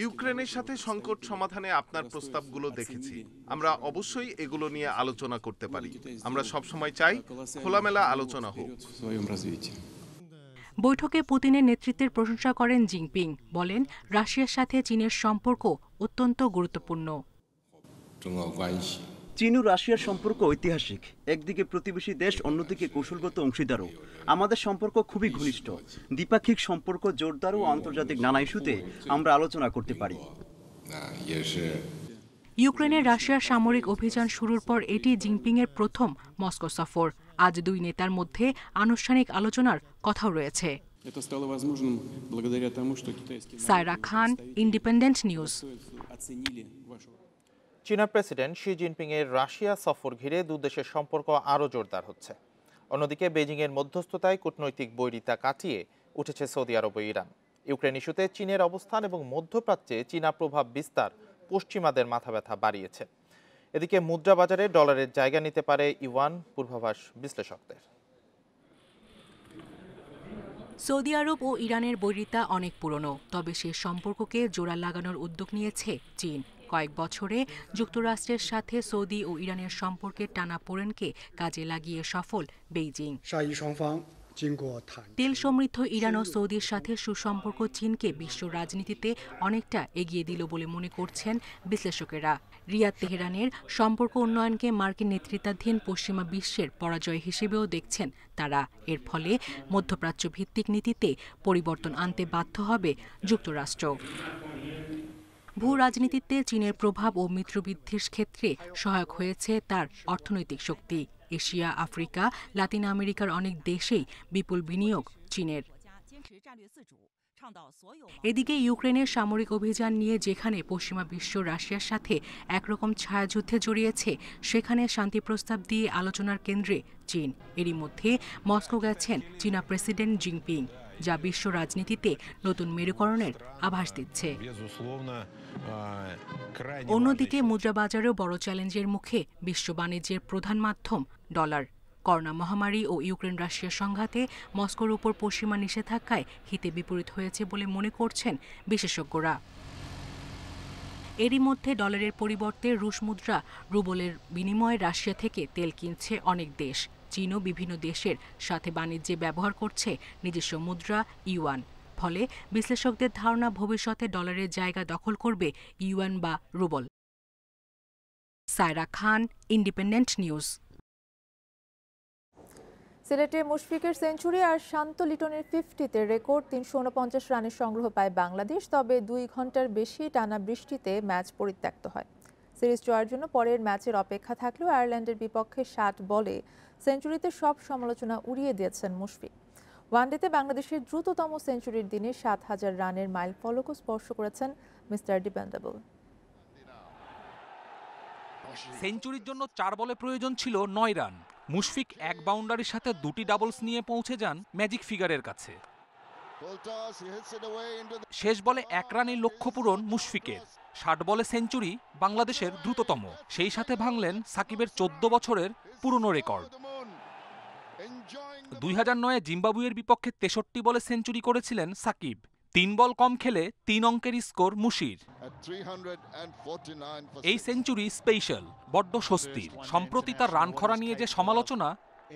ইউক্রেনের সাথে সংকট সমাধানে আপনার প্রস্তাবগুলো দেখেছি। আমরা অবশ্যই এগুলো নিয়ে আলোচনা করতে পারি। আমরা সবসময় চাই খোলামেলা আলোচনা হোক। বৈঠকে পুতিনের নেতৃত্বের প্রশংসা করেন জিনপিং। বলেন রাশিয়ার সাথে চীনের সম্পর্ক অত্যন্ত গুরুত্বপূর্ণ। চীন ও রাশিয়ার সম্পর্ক ঐতিহাসিক। একদিকে প্রতিবেশী দেশ, অন্যদিকে কৌশলগত অংশীদারও। আমাদের সম্পর্ক খুবই ঘনিষ্ঠ। দ্বিপাক্ষিক সম্পর্ক জোরদার ও আন্তর্জাতিক নানা ইস্যুতে আমরা আলোচনা করতে পারি। ইউক্রেনে রাশিয়ার সামরিক অভিযান শুরুর পর এটি জিনপিংয়ের প্রথম মস্কো সফর। আজ দুই নেতার মধ্যে আনুষ্ঠানিক আলোচনার কথাও রয়েছে। সায়রা খান, ইন্ডিপেন্ডেন্ট নিউজ। চীনা প্রেসিডেন্ট শি জিনপিং এর রাশিয়া সফর ঘিরে দুই দেশের সম্পর্ক আরও জোরদার হচ্ছে। অন্যদিকে বেজিং এর মধ্যস্থতায় কূটনৈতিক বৈরিতা কাটিয়ে উঠেছে সৌদি আরব ও ইরান। ইউক্রেন ইস্যুতে চীনের অবস্থান এবং মধ্যপ্রাচ্যে চীনা প্রভাব বিস্তার পশ্চিমাদের মাথাব্যথা বাড়িয়েছে। এদিকে মুদ্রা বাজারে ডলারের জায়গা নিতে পারে ইউয়ান, পূর্বাভাস বিশ্লেষকদের। সৌদি আরব ও ইরানের বৈরিতা অনেক পুরনো, তবে সে সম্পর্ককে জোড়া লাগানোর উদ্যোগ নিয়েছে চীন। কয়েক বছরে যুক্তরাষ্ট্রের সাথে সৌদি ও ইরানের সম্পর্কের টানাপোড়েনকে কাজে লাগিয়ে সফল বেইজিং। তেল সমৃদ্ধ ইরান ও সৌদির সাথে সুসম্পর্ক চীনকে বিশ্ব রাজনীতিতে অনেকটা এগিয়ে দিল বলে মনে করছেন বিশ্লেষকেরা। রিয়াদ তেহরানের সম্পর্ক উন্নয়নকে মার্কিন নেতৃত্বাধীন পশ্চিমা বিশ্বের পরাজয় হিসেবেও দেখছেন তারা। এর ফলে মধ্যপ্রাচ্য ভিত্তিক নীতিতে পরিবর্তন আনতে বাধ্য হবে যুক্তরাষ্ট্র। ভূ রাজনীতিতে চীনের প্রভাব ও মিত্রবৃদ্ধির ক্ষেত্রে সহায়ক হয়েছে তার অর্থনৈতিক শক্তি। এশিয়া, আফ্রিকা, লাতিন আমেরিকার অনেক দেশেই বিপুল বিনিয়োগ চীনের। এদিকে ইউক্রেনের সামরিক অভিযান নিয়ে যেখানে পশ্চিমা বিশ্ব রাশিয়ার সাথে একরকম ছায়াযুদ্ধে জড়িয়েছে, সেখানে শান্তি প্রস্তাব দিয়ে আলোচনার কেন্দ্রে চীন। এরই মধ্যে মস্কো গেছেন চীনা প্রেসিডেন্ট জিনপিং, যা বিশ্ব রাজনীতিতে নতুন মেরুকরণের আভাস দিচ্ছে। অন্যদিকে মুদ্রা বাজারেও বড় চ্যালেঞ্জের মুখে বিশ্ব বাণিজ্যের প্রধান মাধ্যম ডলার। করোনা মহামারী ও ইউক্রেন রাশিয়া সংঘাতে মস্কোর উপর পশ্চিমা নিষেধাজ্ঞায় হিতে বিপরীত হয়েছে বলে মনে করছেন বিশেষজ্ঞরা। এরই মধ্যে ডলারের পরিবর্তে রুশ মুদ্রা রুবলের বিনিময়ে রাশিয়া থেকে তেল কিনছে অনেক দেশ। চীনও বিভিন্ন দেশের সাথে বাণিজ্যে ব্যবহার করছে নিজস্ব মুদ্রা ইউয়ান। ফলে বিশ্লেষকদের ধারণা ভবিষ্যতে ডলারের জায়গা দখল করবে ইউয়ান বা রুবল। সায়রা খান, ইন্ডিপেন্ডেন্ট নিউজ। সিলেটে মুশফিকের সেঞ্চুরি আর শান্ত লিটনের 50-তে রেকর্ড 349 রানের সংগ্রহ পায় বাংলাদেশ। তবে 2 ঘন্টার বেশি টানা বৃষ্টিতে ম্যাচ পরিত্যক্ত হয়। সিরিজ জয়ের জন্য পরের ম্যাচের অপেক্ষা থাকলেও আয়ারল্যান্ডের বিপক্ষে 60 বলে সেঞ্চুরিতে সব সমালোচনা উড়িয়ে দিয়েছেন মুশফিক। ওয়ানডেতে বাংলাদেশের দ্রুততম সেঞ্চুরির দিনে 7000 রানের মাইলফলকও স্পর্শ করেছেন মিস্টার ডিপেন্ডেবল। সেঞ্চুরির জন্য 4 বলে প্রয়োজন ছিল 9 রান। মুশফিক এক বাউন্ডারির সাথে 2টি ডাবলস নিয়ে পৌঁছে যান ম্যাজিক ফিগারের কাছে। শেষ বলে 1 রানের লক্ষ্য পূরণ মুশফিকের। 60 বলে সেঞ্চুরি বাংলাদেশের দ্রুততম। সেই সাথে ভাঙলেন সাকিবের 14 বছরের পুরনো রেকর্ড। 2009-এ জিম্বাবুয়ের বিপক্ষে 63 বলে সেঞ্চুরি করেছিলেন সাকিব। 3 বল কম খেলে 3 অঙ্কের স্কোর মুশির। এই সেঞ্চুরি স্পেশাল, বড্ড স্বস্তির। সম্প্রতি তার রান খরা নিয়ে যে সমালোচনা,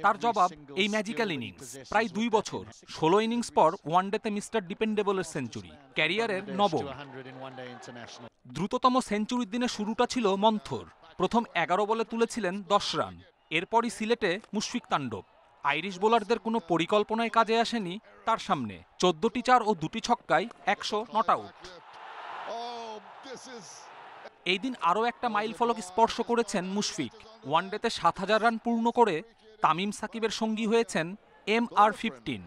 তার জবাব এই ম্যাজিক্যাল ইনিংস। প্রায় 2 বছর 16 ইনিংস পর ওয়ানডেতে মিস্টার ডিপেন্ডেবলের সেঞ্চুরি, ক্যারিয়ারের নবম। দ্রুততম সেঞ্চুরির দিনে শুরুটা ছিল মন্থর। প্রথম 11 বলে তুলেছিলেন 10 রান। এরপরই সিলেটে মুশফিক তাণ্ডব। আইরিশ বোলারদের কোনো পরিকল্পনায় কাজে আসেনি তার সামনে। 14টি 4 ও 2টি ছক্কায় 100 নট আউট। এই দিন আরও একটা মাইল ফলক স্পর্শ করেছেন মুশফিক। ওয়ানডেতে 7000 রান পূর্ণ করে তামিম সাকিবের সঙ্গী হয়েছেন MR15।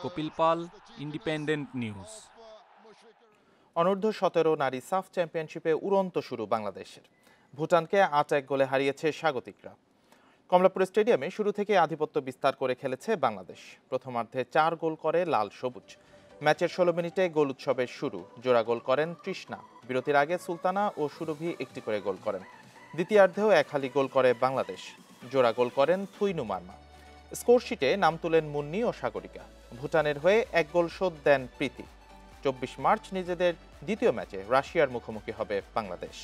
কপিল পাল, ইন্ডিপেন্ডেন্ট নিউজ। অনূর্ধ্ব 17 নারী সাফ চ্যাম্পিয়নশিপে উড়ন্ত শুরু বাংলাদেশের। ভুটানকে 8-1 গোলে হারিয়েছে স্বাগতিকরা। কমলাপুর স্টেডিয়ামে শুরু থেকে আধিপত্য বিস্তার করে খেলেছে বাংলাদেশ। প্রথমার্ধে 4 গোল করে লাল সবুজ। ম্যাচের 16 মিনিটে গোল উৎসবের শুরু। জোড়া গোল করেন তৃষ্ণা। বিরতির আগে সুলতানা ও সুরভি একটি করে গোল করেন। দ্বিতীয়ার্ধেও 1 হালি গোল করে বাংলাদেশ। জোড়া গোল করেন থুইনু মার্মা। স্কোরশিটে নাম তুলেন মুন্নি ও সাগরিকা। ভুটানের হয়ে 1 গোল শোধ দেন প্রীতি। 24 মার্চ নিজেদের দ্বিতীয় ম্যাচে রাশিয়ার মুখোমুখি হবে বাংলাদেশ।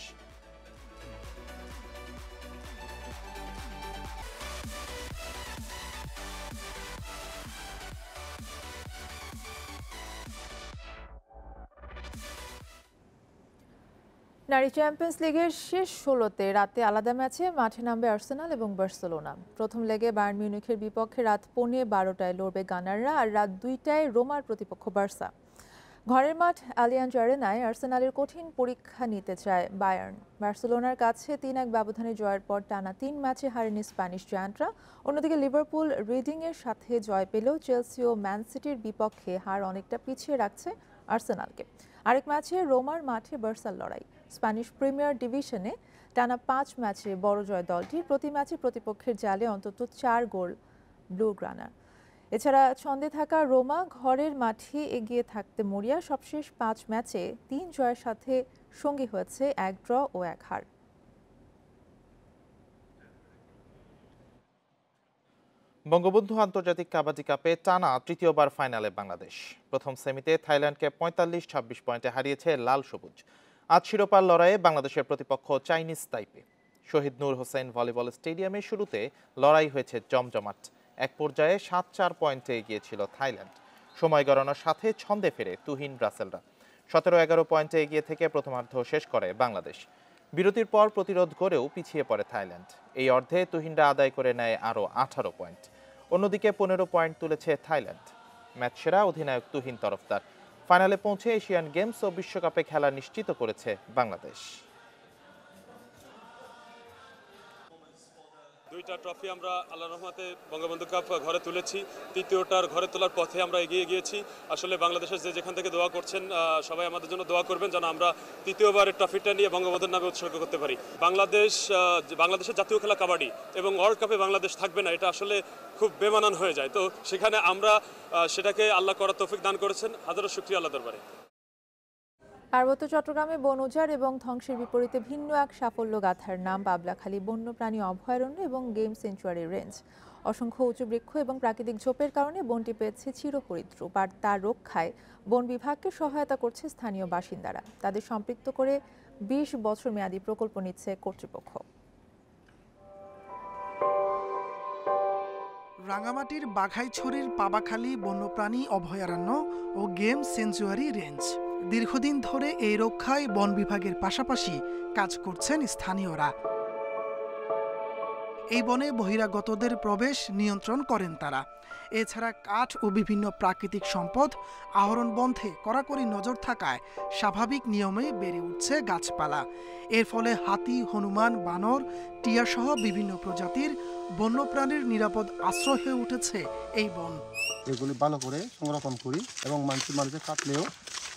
নারী চ্যাম্পিয়ন্স লিগের শেষ 16তে রাতে আলাদা ম্যাচে মাঠে নামবে আর্সেনাল এবং বার্সেলোনা। প্রথম লেগে বায়ার্ন মিউনিখের বিপক্ষে রাত 12:15টায় লড়বে গানাররা, আর রাত 2টায় রোমার প্রতিপক্ষ বার্সা। ঘরের মাঠ আলিয়াঞ্জ আরেনায় আর্সেনালের কঠিন পরীক্ষা নিতে চায় বায়ার্ন। বার্সেলোনার কাছে 3-1 ব্যবধানে জয়ের পর টানা 3 ম্যাচে হারেনি স্প্যানিশ জায়ান্টরা। অন্যদিকে লিভারপুল রিডিংয়ের সাথে জয় পেলেও চেলসি ও ম্যান সিটির বিপক্ষে হার অনেকটা পিছিয়ে রাখছে আর্সেনালকে। আরেক ম্যাচে রোমার মাঠে বার্সার লড়াই। স্প্যানিশ প্রিমিয়ার ডিভিশনে টানা 5 ম্যাচে বড় জয় দলটির। প্রতি ম্যাচে প্রতিপক্ষের জালে অন্তত 4 গোল ব্লু গ্রানা। এছাড়া ছন্দে থাকা রোমা ঘরের মাঠে এগিয়ে থাকতে মরিয়া সবশেষ 5 ম্যাচে 3 জয়ের সাথে সঙ্গী হয়েছে 1 ড্র ও 1 হার। বঙ্গবন্ধু আন্তর্জাতিক কাবাডি কাপে টানা তৃতীয়বার ফাইনালে বাংলাদেশ। প্রথম সেমিতে থাইল্যান্ডকে 45-26 পয়েন্টে হারিয়েছে লাল সবুজ। আজ শিরোপার লড়াইয়ে বাংলাদেশের প্রতিপক্ষ চাইনিজ তাইপে। শহীদ নূর হোসেন ভলিবল স্টেডিয়ামে শুরুতে লড়াই হয়েছে জমজমাট। এক পর্যায়ে 7-4 পয়েন্টে এগিয়েছিল থাইল্যান্ড। সময় গড়ানোর সাথে ছন্দে ফেরে তুহিন ব্রাসেলরা 17-11 পয়েন্টে এগিয়ে থেকে প্রথমার্ধ শেষ করে বাংলাদেশ। বিরতির পর প্রতিরোধ করেও পিছিয়ে পড়ে থাইল্যান্ড। এই অর্ধে তুহিনরা আদায় করে নেয় আরও 18 পয়েন্ট। অন্যদিকে 15 পয়েন্ট তুলেছে থাইল্যান্ড। ম্যাচ সেরা অধিনায়ক তুহিন তরফদার। ফাইনালে পৌঁছে এশিয়ান গেমস ও বিশ্বকাপে খেলা নিশ্চিত করেছে বাংলাদেশ। দুইটা ট্রফি আমরা আল্লাহর রহমতে বঙ্গবন্ধু কাপ ঘরে তুলেছি, তৃতীয়টার ঘরে তোলার পথে আমরা এগিয়ে গিয়েছি। আসলে বাংলাদেশের যেখান থেকে দোয়া করছেন সবাই আমাদের জন্য দোয়া করবেন যেন আমরা তৃতীয়বারের ট্রফিটা নিয়ে বঙ্গবন্ধুর নামে উৎসর্গ করতে পারি। বাংলাদেশের জাতীয় খেলা কাবাডি এবং ওয়ার্ল্ড কাপে বাংলাদেশ থাকবে না, এটা আসলে খুব বেমানান হয়ে যায়। তো সেখানে আমরা সেটাকে আল্লাহ করার তৌফিক দান করেছেন। হাজারো শুকরিয়া আল্লাহ দরবারে। পার্বত্য চট্টগ্রামে বন উজাড় এবং ধ্বংসের বিপরীতে ভিন্ন এক সাফল্য গাথার নাম পাবলাখালী বন্যপ্রাণী অভয়ারণ্য এবং গেম সেঞ্চুয়ারি রেঞ্জ। অসংখ্য উঁচু বৃক্ষ এবং প্রাকৃতিক ঝোপের কারণে বনটি পেয়েছে চিরহরিদ্রূপ, আর তার রক্ষায় বন বিভাগকে সহায়তা করছে স্থানীয় বাসিন্দারা। তাদের সম্পৃক্ত করে 20 বছর মেয়াদী প্রকল্প নিচ্ছে কর্তৃপক্ষ। রাঙামাটির বাঘাইছড়ির পাবাখালী বন্যপ্রাণী অভয়ারণ্য ও গেম সেঞ্চুয়ারি রেঞ্জ। দীর্ঘদিন ধরে এই রক্ষায় বন বিভাগের পাশাপাশি কাজ করছেন স্থানীয়রা। এই বনে বহিরাগতদের প্রবেশ নিয়ন্ত্রণ করেন তারা। এছাড়া কাঠ ও বিভিন্ন প্রাকৃতিক সম্পদ আহরণ বন্ধে কড়াকড়ি নজর থাকায় স্বাভাবিক নিয়মে বেড়ে উঠছে গাছপালা। এর ফলে হাতি, হনুমান, বানর, টিয়া সহ বিভিন্ন প্রজাতির বন্যপ্রাণীর নিরাপদ আশ্রয় হয়ে উঠেছে এই বন। এগুলি ভালো করে সংরক্ষণ করি এবং মানুষের কাটলেও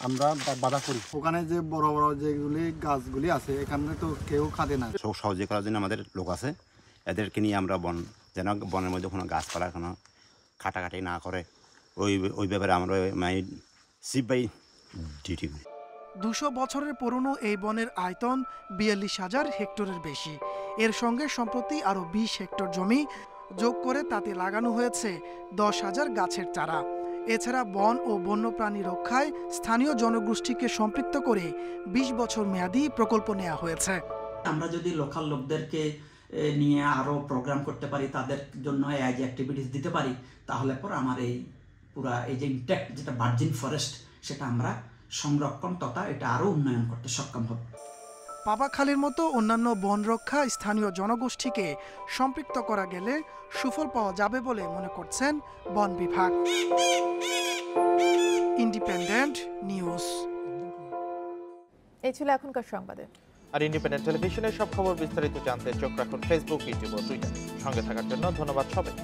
আমরা বাধা করি। ওখানে যে বড় বড় যেগুলি গাছগুলি আছে এখানে তো কেউ কাটে না। সহজে করার জন্য আমাদের লোক আছে, এদেরকে নিয়ে আমরা যেন বনের মধ্যে কোনো গাছপালা কোনো কাটাকাটি না করে ওই ব্যাপারে আমরা সিপ বাই ডিউটি করি। 200 বছরের পুরনো এই বনের আয়তন 42,000 হেক্টরের বেশি। এর সঙ্গে সম্প্রতি আরও 20 হেক্টর জমি যোগ করে তাতে লাগানো হয়েছে 10,000 গাছের চারা। এছাড়া বন ও বন্যপ্রাণী রক্ষায় স্থানীয় জনগোষ্ঠীকে সম্পৃক্ত করে 20 বছর মেয়াদী প্রকল্প নেওয়া হয়েছে। আমরা যদি লোকাল লোকদেরকে নিয়ে আরও প্রোগ্রাম করতে পারি, তাদের জন্য এই অ্যাক্টিভিটিস দিতে পারি, তাহলে পর আমার এই পুরা এই যে ইনট্যাক্ট যেটা ভার্জিন ফরেস্ট সেটা আমরা সংরক্ষণ তথা এটা আরও উন্নয়ন করতে সক্ষম হব। পাবাখালীর মতো অন্যান্য বন রক্ষা স্থানীয় জনগোষ্ঠীকে সম্পৃক্ত করা গেলে সুফল পাওয়া যাবে বলে মনে করছেন বন বিভাগ। Independent news. এই ছিল এখনকার সংবাদে। আর ইন্ডিপেন্ডেন্ট টেলিভিশনের সব খবর বিস্তারিত জানতে চোখ রাখুন ফেসবুক, ইউটিউব ও টুইটার। সঙ্গে থাকার জন্য ধন্যবাদ সবাই।